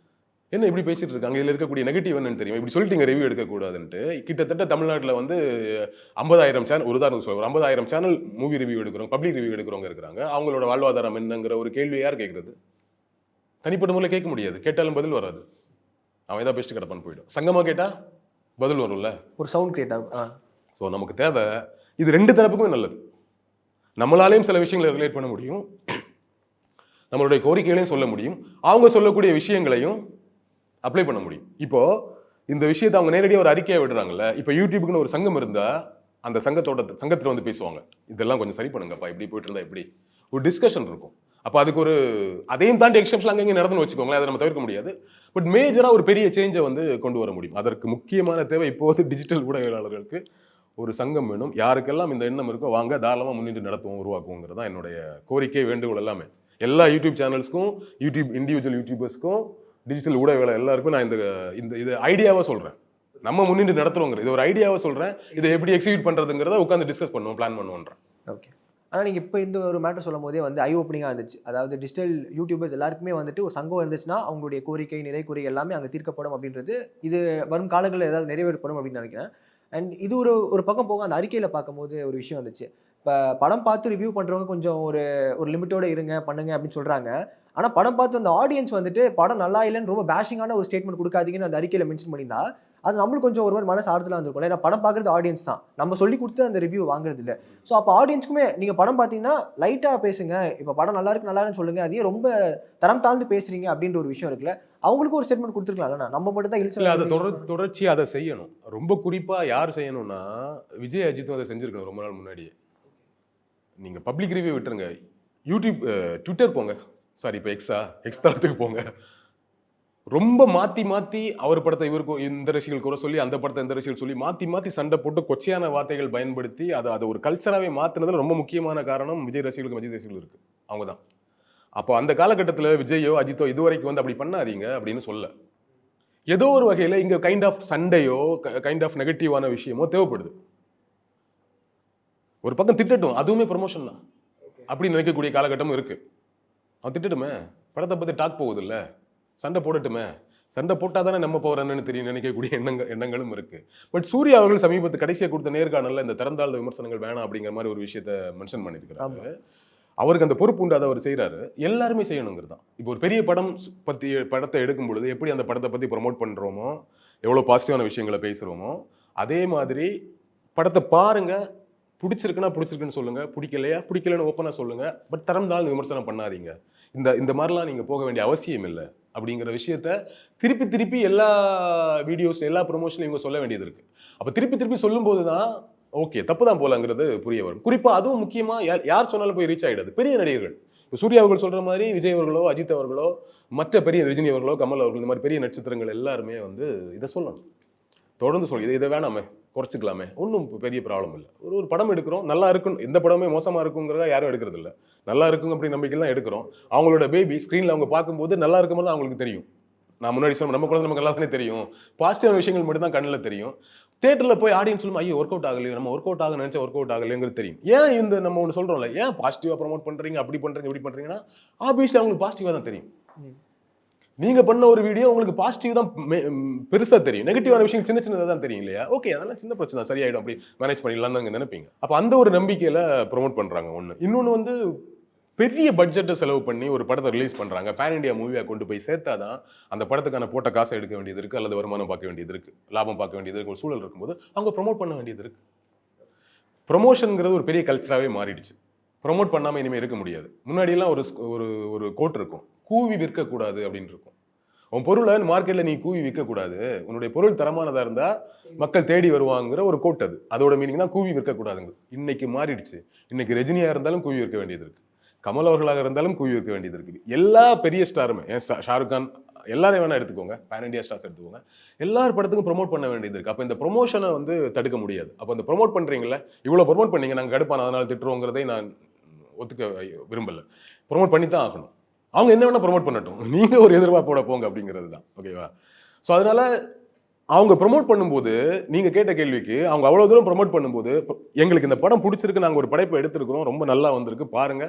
என்ன இப்படி பேசிட்டு இருக்காங்க, இதுல இருக்கக்கூடிய நெகட்டிவ் என்னன்னு தெரியும், இப்படி சொல்லிட்டு ரிவ்யூ எடுக்கக்கூடாதுன்ட்டு கிட்டத்தட்ட தமிழ்நாட்டில் வந்து 50,000 சேனல், ஒரு உதாரணம் சொல்லுவோம், 50,000 சேனல் மூவி ரிவ்யூ எடுக்கிறோம், பப்ளிக் ரிவ்யூ எடுக்கிறவங்க இருக்கிறாங்க. அவங்களோட வாழ்வாதாரம் என்னங்கிற ஒரு கேள்வி யார் கேட்கறது? தனிப்பட்ட முறையில் கேட்க முடியாது, கேட்டாலும் பதில் வராது, அவன் ஏதாவது பெஸ்ட் கிடப்பான்னு போயிடும். சங்கமா கேட்டா பதில் வரும்ல, ஒரு சவுண்ட் கிரியேட் ஆகும். ஸோ நமக்கு தேவை இது ரெண்டு தரப்புக்குமே நல்லது. நம்மளாலையும் சில விஷயங்களை ரெகுலேட் பண்ண முடியும், நம்மளுடைய கோரிக்கைகளையும் சொல்ல முடியும், அவங்க சொல்லக்கூடிய விஷயங்களையும் அப்ளை பண்ண முடியும். இப்போ இந்த விஷயத்தை அவங்க நேரடியாக ஒரு அறிக்கையை விடுறாங்கல்ல. இப்போ யூடியூபுக்குன்னு ஒரு சங்கம் இருந்தா அந்த சங்கத்தில் வந்து பேசுவாங்க, இதெல்லாம் கொஞ்சம் சரி பண்ணுங்கப்பா, இப்படி போயிட்டு இருந்தா எப்படி, ஒரு டிஸ்கஷன் இருக்கும். அப்போ அதுக்கு ஒரு அதையும் தாண்டி எக்ஸப்ஷன் அங்கங்கே நடந்துன்னு வச்சுக்கோங்களேன், அதை நம்ம தவிர்க்க முடியாது. பட் மேஜராக ஒரு பெரிய சேஞ்சை வந்து கொண்டு வர முடியும். அதற்கு முக்கியமான தேவை இப்போது டிஜிட்டல் ஊடகவியலாளர்களுக்கு ஒரு சங்கம் வேணும். யாருக்கெல்லாம் இந்த எண்ணம் இருக்கோ வாங்க தாராளமாக முன்னின்று நடத்துவோம், உருவாக்குவோங்கிறது தான் என்னுடைய கோரிக்கை, வேண்டுகோள் எல்லாமே. எல்லா யூடியூப் சேனல்ஸ்க்கும், இண்டிவிஜுவல் யூடியூபர்ஸ்க்கும், டிஜிட்டல் ஊடகவியலாளர் எல்லாருக்கும் நான் இந்த ஐடியாவை சொல்கிறேன். நம்ம முன்னின்று நடத்துறோங்கிறது இது ஒரு ஐடியாவை சொல்கிறேன். இதை எப்படி எக்ஸிக்யூட் பண்ணுறதுங்கிறத உட்காந்து டிஸ்கஸ் பண்ணுவோம், பிளான் பண்ணுவோன்றேன். ஓகே. ஆனால் நீங்கள் இப்போ இந்த ஒரு மேட்டர் சொல்லும் போதே வந்து ஐ ஓப்பனிங்காக இருந்துச்சு. அதாவது டிஜிட்டல் யூடியூபர்ஸ் எல்லாருக்குமே வந்துட்டு ஒரு சங்கம் இருந்துச்சுன்னா அவங்களுடைய கோரிக்கை நிறை கோரிக்கை எல்லாமே அங்கே தீர்க்கப்படும் அப்படின்றது இது வரும் காலங்களில் ஏதாவது நிறைவேற்றப்படும் அப்படின்னு நினைக்கிறேன். அண்ட் இது ஒரு பக்கம் போக அந்த அறிக்கையில் பார்க்கும்போது ஒரு விஷயம் வந்துச்சு. இப்போ படம் பார்த்து ரிவ்யூ பண்ணுறவங்க கொஞ்சம் ஒரு லிமிட்டோட இருங்க பண்ணுங்க அப்படின்னு சொல்கிறாங்க. ஆனால் படம் பார்த்து அந்த ஆடியன்ஸ் வந்துட்டு படம் நல்லா இல்லைன்னு ரொம்ப பேஷிங்கான ஒரு ஸ்டேட்மெண்ட் கொடுக்காதீங்கன்னு அந்த அறிக்கையில் மென்ஷன் பண்ணியிருந்தா அது நம்மளுக்கு கொஞ்சம் ஒரு மாதிரி மனசு ஆறுதலாக இருந்திருக்கும். ஏன்னா படம் பார்க்குறது ஆடியன்ஸ் தான், நம்ம சொல்லி கொடுத்து அந்த ரிவ்யூ வாங்குறது இல்லை. ஸோ அப்போ ஆடியன்ஸ்க்குமே நீங்கள் படம் பார்த்தீங்கன்னா லைட்டாக பேசுங்க, இப்போ படம் நல்லா இருக்கு நல்லா இல்லைன்னு சொல்லுங்க, அதையே ரொம்ப தரம் தாழ்ந்து பேசுறீங்க அப்படின்ற ஒரு விஷயம் இருக்குல்ல, அவங்களுக்கு ஒரு ஸ்டேட்மெண்ட் கொடுத்துருக்கலாம்ல. நம்ம மட்டும் தான் இழிச்சு அதை தொடர்ச்சி அதை செய்யணும். ரொம்ப குறிப்பாக யார் செய்யணும்னா விஜய் அஜித்தும் அதை செஞ்சுருக்கணும் ரொம்ப நாள் முன்னாடியே. நீங்கள் பப்ளிக் ரிவ்யூ விட்டுருங்க, யூடியூப் ட்விட்டர் போங்க, சாரி இப்போ எக்ஸ் தளத்துக்கு போங்க, ரொம்ப மாத்தி மாத்தி அவர் படத்தை இவருக்கு இந்த ரசிகர்கள் குறை சொல்லி, அந்த படத்தை இந்த ரசிகர்கள் சொல்லி மாத்தி மாத்தி சண்டை போட்டு கொச்சையான வார்த்தைகள் பயன்படுத்தி அதை ஒரு கல்ச்சராகவே மாத்துனதுல ரொம்ப முக்கியமான காரணம் விஜய் ரசிகர்கள் இருக்கு. அவங்க தான். அப்போ அந்த காலகட்டத்தில் விஜயோ அஜித்தோ இதுவரைக்கும் வந்து அப்படி பண்ணாதீங்க அப்படின்னு சொல்ல, ஏதோ ஒரு வகையில இங்க கைண்ட் ஆஃப் சண்டையோ கைண்ட் ஆஃப் நெகட்டிவான விஷயமோ தேவைப்படுது. ஒரு பக்கம் திட்டட்டும், அதுவுமே ப்ரமோஷன் தான் அப்படின்னு நினைக்கக்கூடிய காலகட்டமும் இருக்கு. அவன் திட்டட்டுமே, படத்தை பத்தி டாக் போகுது இல்ல, சண்டை போடட்டுமே, சண்டை போட்டால் தானே நம்ம போகிற என்னன்னு தெரியும் நினைக்கக்கூடிய எண்ணங்களும் இருக்கு. பட் சூர்யா அவர்கள் சமீபத்து கடைசியாக கொடுத்த நேர்காணல்ல இந்த திறந்தாழ்ந்த விமர்சனங்கள் வேணாம் அப்படிங்கிற மாதிரி ஒரு விஷயத்த மென்ஷன் பண்ணியிருக்கிறாரு. அவருக்கு அந்த பொறுப்பு உண்டு, அதை அவர் செய்கிறாரு. எல்லாருமே செய்யணுங்கிறது தான். இப்போ ஒரு பெரிய படத்தை எடுக்கும் பொழுது எப்படி அந்த படத்தை பற்றி ப்ரொமோட் பண்ணுறோமோ, எவ்வளோ பாசிட்டிவான விஷயங்களை பேசுகிறோமோ, அதே மாதிரி படத்தை பாருங்க, பிடிச்சிருக்குன்னு சொல்லுங்க, பிடிக்கலன்னு ஓப்பனாக சொல்லுங்க. பட் திறந்தாழ்ந்த விமர்சனம் பண்ணாதீங்க. இந்த மாதிரிலாம் நீங்கள் போக வேண்டிய அவசியம் இல்லை அப்படிங்கிற விஷயத்த திருப்பி எல்லா வீடியோஸ் எல்லா ப்ரொமோஷனும் இவங்க சொல்ல வேண்டியது இருக்கு. அப்போ திருப்பி சொல்லும்போது தான் ஓகே தப்பு தான் போலங்கிறது புரிய வரும். குறிப்பாக அதுவும் முக்கியமாக யார் சொன்னாலும் போய் ரீச் ஆகிடாது. பெரிய நடிகர்கள், இப்போ சூர்யா அவர்கள் சொல்கிற மாதிரி விஜய் அவர்களோ அஜித் அவர்களோ மற்ற பெரிய ரஜினி அவர்களோ கமல் அவர்கள், இந்த மாதிரி பெரிய நட்சத்திரங்கள் எல்லாருமே வந்து இதை சொல்லணும், தொடர்ந்து சொல்லி இதை வேணாமே, குறைச்சிக்கலாமே, ஒன்றும் பெரிய ப்ராப்ளம் இல்லை. ஒரு படம் எடுக்கிறோம், நல்லா இருக்கும், எந்த படமே மோசமாக இருக்குங்கிறத யாரும் எடுக்கிறது இல்லை. நல்லா இருக்கும் அப்படி நம்பிக்கைலாம் எடுக்கிறோம். அவங்களோட பேபி ஸ்க்ரீனில் அவங்க பார்க்கும்போது நல்லா இருக்கும்போது அவங்களுக்கு தெரியும். நான் முன்னாடி சொன்ன நம்ம குழந்தை நமக்கு எல்லாமே தெரியும், பாசிட்டிவான விஷயங்கள் மட்டும் தான் கண்ணில் தெரியும். தேட்டரில் போய் ஆடியன்ஸ் சொல்லுமா, ஐயோ ஒர்க் அவுட் ஆகலையே, நம்ம ஒர்க் அவுட் ஆக நினைச்சா ஒர்க் அவுட் ஆகலைங்கிறது தெரியும். ஏன் நம்ம ஒன்று சொல்கிறோம்ல, ஏன் பாசிட்டிவாக ப்ரமோட் பண்ணுறீங்க, அப்படி பண்ணுறீங்க இப்படி பண்ணுறீங்கன்னா ஆப்வியஸ்லி அவங்களுக்கு பாசிட்டிவாக தான் தெரியும். நீங்க பண்ண ஒரு வீடியோ உங்களுக்கு பாசிட்டிவ் தான் பெருசா தெரியும், நெகட்டிவான விஷயம் சின்னதா தான் தெரியும் இல்லையா? ஓகே, அதெல்லாம் சின்ன பிரச்சனை, சரியாயிடும், அப்படி மேனேஜ் பண்ணிடலாம் தான் நினைப்பீங்க. அப்ப அந்த ஒரு நம்பிக்கையில ப்ரொமோட் பண்றாங்க. இன்னொன்னு வந்து பெரிய பட்ஜெட்டை செலவு பண்ணி ஒரு படத்தை ரிலீஸ் பண்றாங்க, பேன் இண்டியா மூவியா கொண்டு போய் சேர்த்தாதான் அந்த படத்துக்கான போட்ட காசை எடுக்க வேண்டியது இருக்கு, அல்லது வருமானம் பார்க்க வேண்டியது இருக்கு, லாபம் பார்க்க வேண்டியது இருக்கு. ஒரு சூழல் இருக்கும்போது அவங்க ப்ரொமோட் பண்ண வேண்டியது இருக்கு. ப்ரொமோஷன்ங்கிறது ஒரு பெரிய கல்ச்சராகவே மாறிடுச்சு. ப்ரொமோட் பண்ணாமல் இனிமேல் இருக்க முடியாது. முன்னாடியெல்லாம் ஒரு கோட் இருக்கும், கூவி விற்கக்கூடாது அப்படின்னு இருக்கும். உன் பொருளை மார்க்கெட்டில் நீ கூவி விற்கக்கூடாது, உன்னுடைய பொருள் தரமானதாக இருந்தால் மக்கள் தேடி வருவாங்கிற ஒரு கோட். அதோட மீனிங் தான் கூவி விற்கக்கூடாதுங்க. இன்னைக்கு மாறிடுச்சு. இன்னைக்கு ரஜினியாக இருந்தாலும் கூவி விற்க வேண்டியது இருக்கு, கமல் அவர்களாக இருந்தாலும் கூவி விற்க வேண்டியது இருக்குது. எல்லா பெரிய ஸ்டாருமே, ஷாருக் கான் எல்லாரையும் வேணா எடுத்துக்கோங்க, பேன் இண்டியா ஸ்டார்ஸ் எடுத்துக்கோங்க, எல்லார் படத்துக்கும் ப்ரொமோட் பண்ண வேண்டியது இருக்கு. அப்போ இந்த ப்ரொமோஷனை வந்து தடுக்க முடியாது. அப்போ இந்த ப்ரொமோட் பண்ணுறீங்களே, இவ்வளோ ப்ரொமோட் பண்ணீங்க, நாங்கள் கடுப்பான அதனால திட்டுறோங்கிறதை நான் ஒத்துக்க விரும்பலை. ப்ரொமோட் பண்ணி தான் ஆகணும். அவங்க என்ன வேணா ப்ரொமோட் பண்ணட்டும், நீங்க ஒரு எதிர்பார்ப்போட போங்க அப்படிங்கிறது தான். ஓகேவா? ஸோ அதனால அவங்க ப்ரொமோட் பண்ணும்போது நீங்க கேட்ட கேள்விக்கு அவங்க அவ்வளவு தூரம் ப்ரொமோட் பண்ணும்போது, எங்களுக்கு இந்த படம் பிடிச்சிருக்கு, நாங்கள் ஒரு படைப்பை எடுத்திருக்கிறோம், ரொம்ப நல்லா வந்திருக்கு, பாருங்க,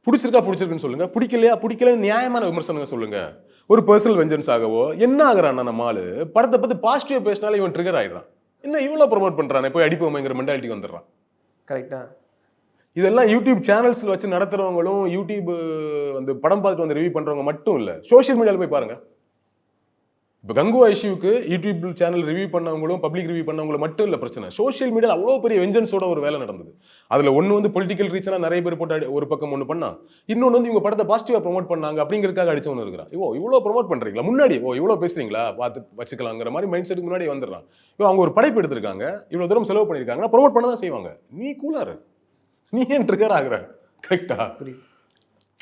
பிடிச்சிருக்குன்னு சொல்லுங்க, பிடிக்கலன்னு நியாயமான விமர்சனங்க சொல்லுங்க. ஒரு பர்சனல் வெஞ்சன்ஸ் ஆகவோ என்ன ஆகுறான் நம்ம ஆளு, படத்தை பத்தி பாசிட்டிவா பேசினாலே இவன் ட்ரிகர் ஆயிடுறான். என்ன இவ்வளவு ப்ரொமோட் பண்றானே, போய் அடிப்போமைங்கிற மென்டாலிட்டி வந்துடுறான். கரெக்டா? இதெல்லாம் யூடியூப் சேனல்ஸ்ல வச்சு நடத்துறவங்களும் யூடியூப் வந்து படம் பார்த்துட்டு வந்து ரிவ்யூ பண்றவங்க மட்டும் இல்ல, சோஷியல் மீடியால போய் பாருங்க. இப்போ கங்குவா இஷ்யூக்கு யூடியூப் சேனல் ரிவ்யூ பண்ணவங்களும் பப்ளிக் ரிவ்யூ பண்ணவங்களும் மட்டும் இல்ல பிரச்சனை, சோஷியல் மீடியாவில் அவ்வளோ பெரிய வெஞ்சன்ஸோட ஒரு வேலை நடந்தது. அதுல ஒன்று வந்து பொலிட்டிக்கல் ரீசனா நிறைய பேர் போட்டு ஒரு பக்கம் ஒன்று பண்ணா, இன்னொன்று வந்து இவங்க படத்தை பாசிட்டிவா ப்ரொமோட் பண்ணாங்க அப்படிங்கிறதுக்காக அடிச்சவனு இருக்கிறான். இவ்வளோ ப்ரொமோட் பண்றீங்களா, முன்னாடி இவ்வளோ பேசுறீங்களா, பார்த்து வச்சுக்கலாங்கிற மாதிரி மைண்ட் செட்டுக்கு முன்னாடி வந்துடுறான். இப்போ அவங்க ஒரு படைப்பு எடுத்திருக்காங்க, இவ்வளோ தூரம் செலவு பண்ணியிருக்காங்கன்னா ப்ரொமோட் பண்ண தான் செய்வாங்க. நீ கூலாரு, நீ ஏன் ட்ரிகர் ஆகுற? கரெக்டா?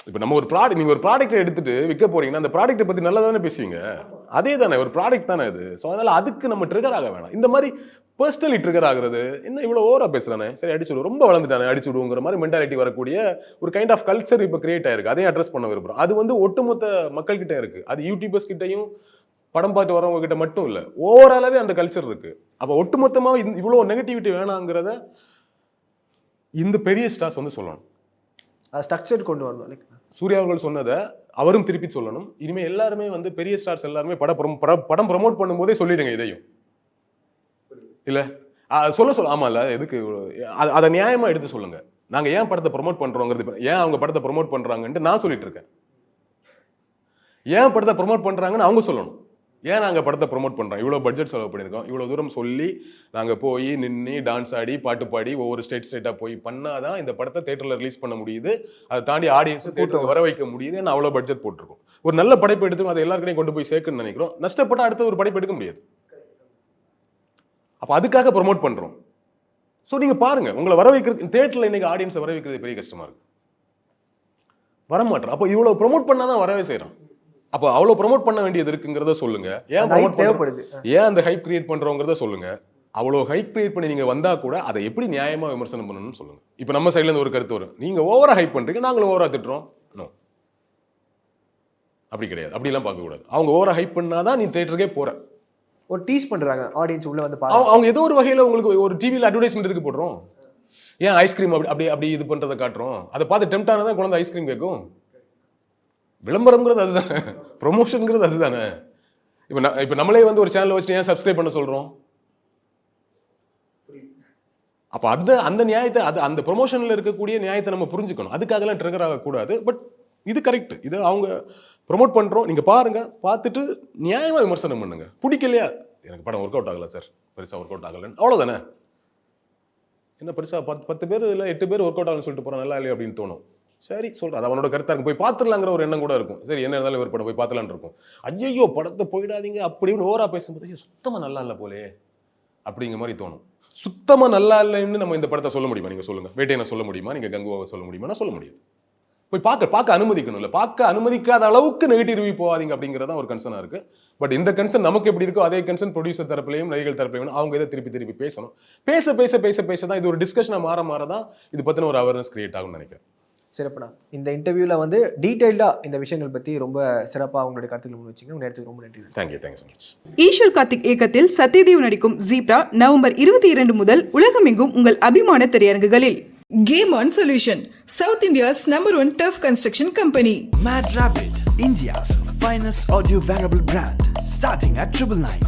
இப்போ நம்ம நீங்க ஒரு ப்ராடக்ட்டை எடுத்துட்டு விற்க போறீங்கன்னா அந்த ப்ராடக்ட்டை பத்தி நல்லா தானே பேசுவீங்க, அதே தானே ஒரு ப்ராடக்ட் தானே அது. ஸோ அதனால அதுக்கு நம்ம ட்ரிகர் ஆக வேணாம். இந்த மாதிரி பர்சனலி ட்ரிகர் ஆகுறது, என்ன இவ்வளோ ஓவரா பேசுறானே, சரி அடிச்சுடுவோம், ரொம்ப வளர்ந்துட்டானே அடிச்சுடுவோங்கிற மாதிரி மென்டாலிட்டி வரக்கூடிய ஒரு கைண்ட் ஆஃப் கல்ச்சர் இப்போ கிரியேட் ஆயிருக்கு. அதையும் அட்ரஸ் பண்ண விரும்புறோம். அது வந்து ஒட்டுமொத்த மக்கள் கிட்ட இருக்கு, அது யூடியூபர்ஸ் கிட்டையும் படம் பார்த்து வரவங்க கிட்ட மட்டும் இல்லை, ஓவராலாவே அந்த கல்ச்சர் இருக்கு. அப்போ ஒட்டுமொத்தமாக இவ்வளோ நெகட்டிவிட்டி வேணாங்கிறத இந்த பெரிய ஸ்டார்ஸ் வந்து சொல்லணும், ஸ்ட்ரக்சர் கொண்டு வரணும். சூர்யா அவர்கள் சொன்னதை அவரும் திருப்பி சொல்லணும். இனிமே எல்லாருமே வந்து பெரிய ஸ்டார்ஸ் எல்லாருமே படம் ப்ரமோட் பண்ணும்போதே சொல்லிடுங்க இதையும். இல்ல சொல்ல ஆமா இல்ல, எதுக்கு அதை நியாயமா எடுத்து சொல்லுங்க. நாங்க ஏன் படத்தை ப்ரமோட் பண்றோங்கிறது, ஏன் அவங்க படத்தை ப்ரமோட் பண்றாங்கன்ட்டு நான் சொல்லிட்டு இருக்கேன். ஏன் படத்தை ப்ரமோட் பண்றாங்கன்னு அவங்க சொல்லணும். ஏன் நாங்கள் படத்தை ப்ரொமோட் பண்ணுறோம், இவ்வளோ பட்ஜெட் செலவு பண்ணியிருக்கோம், இவ்வளோ தூரம் சொல்லி நாங்கள் போய் நின்று டான்ஸ் ஆடி பாட்டு பாடி ஒவ்வொரு ஸ்டேட்டாக போய் பண்ணாதான் இந்த படத்தை தேட்டரில் ரிலீஸ் பண்ண முடியுது, அதை தாண்டி ஆடியன்ஸை தேட்டருக்கு வர வைக்க முடியுது. நான் அவ்வளோ பட்ஜெட் போட்டிருக்கோம், ஒரு நல்ல படைப்பு எடுத்து அதை எல்லாருக்கையும் கொண்டு போய் சேர்க்கணும்னு நினைக்கிறோம். நஷ்டப்பட்ட அடுத்த ஒரு படைப்பு எடுக்க முடியாது. அப்போ அதுக்காக ப்ரொமோட் பண்ணுறோம். ஸோ நீங்கள் பாருங்கள், உங்களை வர வைக்கிறது தேட்டரில் இன்னைக்கு ஆடியன்ஸை வர வைக்கிறது பெரிய கஷ்டமாக இருக்குது, வரமாட்டோம். அப்போ இவ்வளோ ப்ரொமோட் பண்ணால் தான் வரவே செய்கிறோம். அப்போ அவ்வளோ ப்ரோமோட் பண்ண வேண்டியது இருக்குங்கிறத சொல்லுங்க. ஏன் அந்த hype ப்ரோமோட் தேவைப்படுது. ஏன் அந்த ஹைப் கிரியேட் பண்றோங்கிறத சொல்லுங்க. அவ்வளோ ஹைப் கிரியேட் பண்ணி நீங்க வந்தா கூட அதை எப்படி நியாயமா விமர்சனம் பண்ணணும்னு சொல்லுங்க. இப்போ நம்ம சைடுல இருந்து ஒரு கருத்து வரும், நீங்க ஓவரா ஹைப் பண்றீங்க, நாங்களும் ஓவரா திட்டுறோம். நோ, அப்படி கிடையாது. அப்படிலாம் பார்க்க கூடாது. அவங்க ஓவரா ஹைப் பண்ணாதான் நீ தியேட்டருக்கே போற. ஒரு டீஸ் பண்றாங்க ஆடியன்ஸ் உள்ள வந்து அவங்க ஏதோ ஒரு வகையில உங்களுக்கு ஒரு டிவியில் அட்வர்டைஸ்மெண்ட் எதுக்கு போடுறோம்? ஏன் ஐஸ்கிரீம் அப்படி அப்படி அப்படி இது பண்றதை காட்டுறோம்? அதை பார்த்து டெம்ட் ஆனதான் குழந்தை ஐஸ்கிரீம் கேட்கும். விளம்பரம்ங்கிறது அதுதானே, ப்ரொமோஷன்ங்கிறது அதுதானே. இப்போ நம்மளே வந்து ஒரு சேனல் வச்சு ஏன் சப்ஸ்கிரைப் பண்ண சொல்றோம்? அப்போ அந்த நியாயத்தை அந்த ப்ரொமோஷன்ல இருக்கக்கூடிய நியாயத்தை நம்ம புரிஞ்சுக்கணும். அதுக்காகலாம் ட்ரிகர் ஆகக்கூடாது. பட் இது கரெக்ட். இது அவங்க ப்ரொமோட் பண்றோம், நீங்க பாருங்க, பார்த்துட்டு நியாயமா விமர்சனம் பண்ணுங்க. பிடிக்கலையா, எனக்கு படம் ஒர்க் அவுட் ஆகல சார், பெருசா ஒர்க் அவுட் ஆகலன்னு, அவ்வளவுதானே. என்ன பெருசா 10 பேர் இல்லை 8 பேர் ஒர்க் அவுட் ஆகலன்னு சொல்லிட்டு போறான், நல்லா இல்லையா அப்படின்னு தோணும். சரி சொல்றேன், அது அவனோட கருத்தா இருக்கும். போய் பார்த்துடலாங்கிற ஒரு எண்ணம் கூட இருக்கும். சரி என்ன இருந்தாலும் ஒரு படம் போய் பார்த்துலான்னு இருக்கும். ஐயோ படத்தை போயிடாதீங்க அப்படின்னு ஓவரா பேசும்போது சுத்தமா நல்லா இல்லை போலே அப்படிங்கிற மாதிரி தோணும். சுத்தமா நல்லா இல்லைன்னு நம்ம இந்த படத்தை சொல்ல முடியுமா? நீங்க சொல்லுங்க. வேட்டையனை சொல்ல முடியுமா? நீங்க கங்குவாவை சொல்ல முடியுமா? சொல்ல முடியாது. போய் பார்க்க அனுமதிக்கணும்ல. பார்க்க அனுமதிக்காத அளவுக்கு நெகட்டிவ் ரிவ்யூ போகாதீங்க அப்படிங்கிறதா ஒரு கன்சர்னா இருக்கு. பட் இந்த கன்சர்ன் நமக்கு எப்படி இருக்கோ அதே கன்சர்ன் ப்ரொடியூசர் தரப்புலையும் நடிகர்கள் தரப்புலையும் அவங்க இதை திருப்பி பேசணும். பேச தான் இது ஒரு டிஸ்கஷனா மாறதான் இது பத்தின ஒரு அவேர்னஸ் கிரியேட் ஆகும்னு நினைக்கிறேன். சிறப்புண்ணா. இந்த இன்டர்வியூல வந்து டீடைல்டா இந்த விஷயங்கள் பத்தி ரொம்ப சிறப்பா உங்களுடைய கருத்துக்கள் முன் வச்சீங்க. உங்க நேரத்துக்கு ரொம்ப நன்றி. Thank you so much. Eswar Karthik இயக்கத்தில் சத்யதேவ் நடிக்கும் ஜீப்ரா நவம்பர் 22 முதல் உலகமெங்கும் உங்கள் அபிமான திரையரங்குகளில். Game on solution, south India's #1 tough construction company. Mad Rabbit, India's finest audio wearable brand, starting at 999.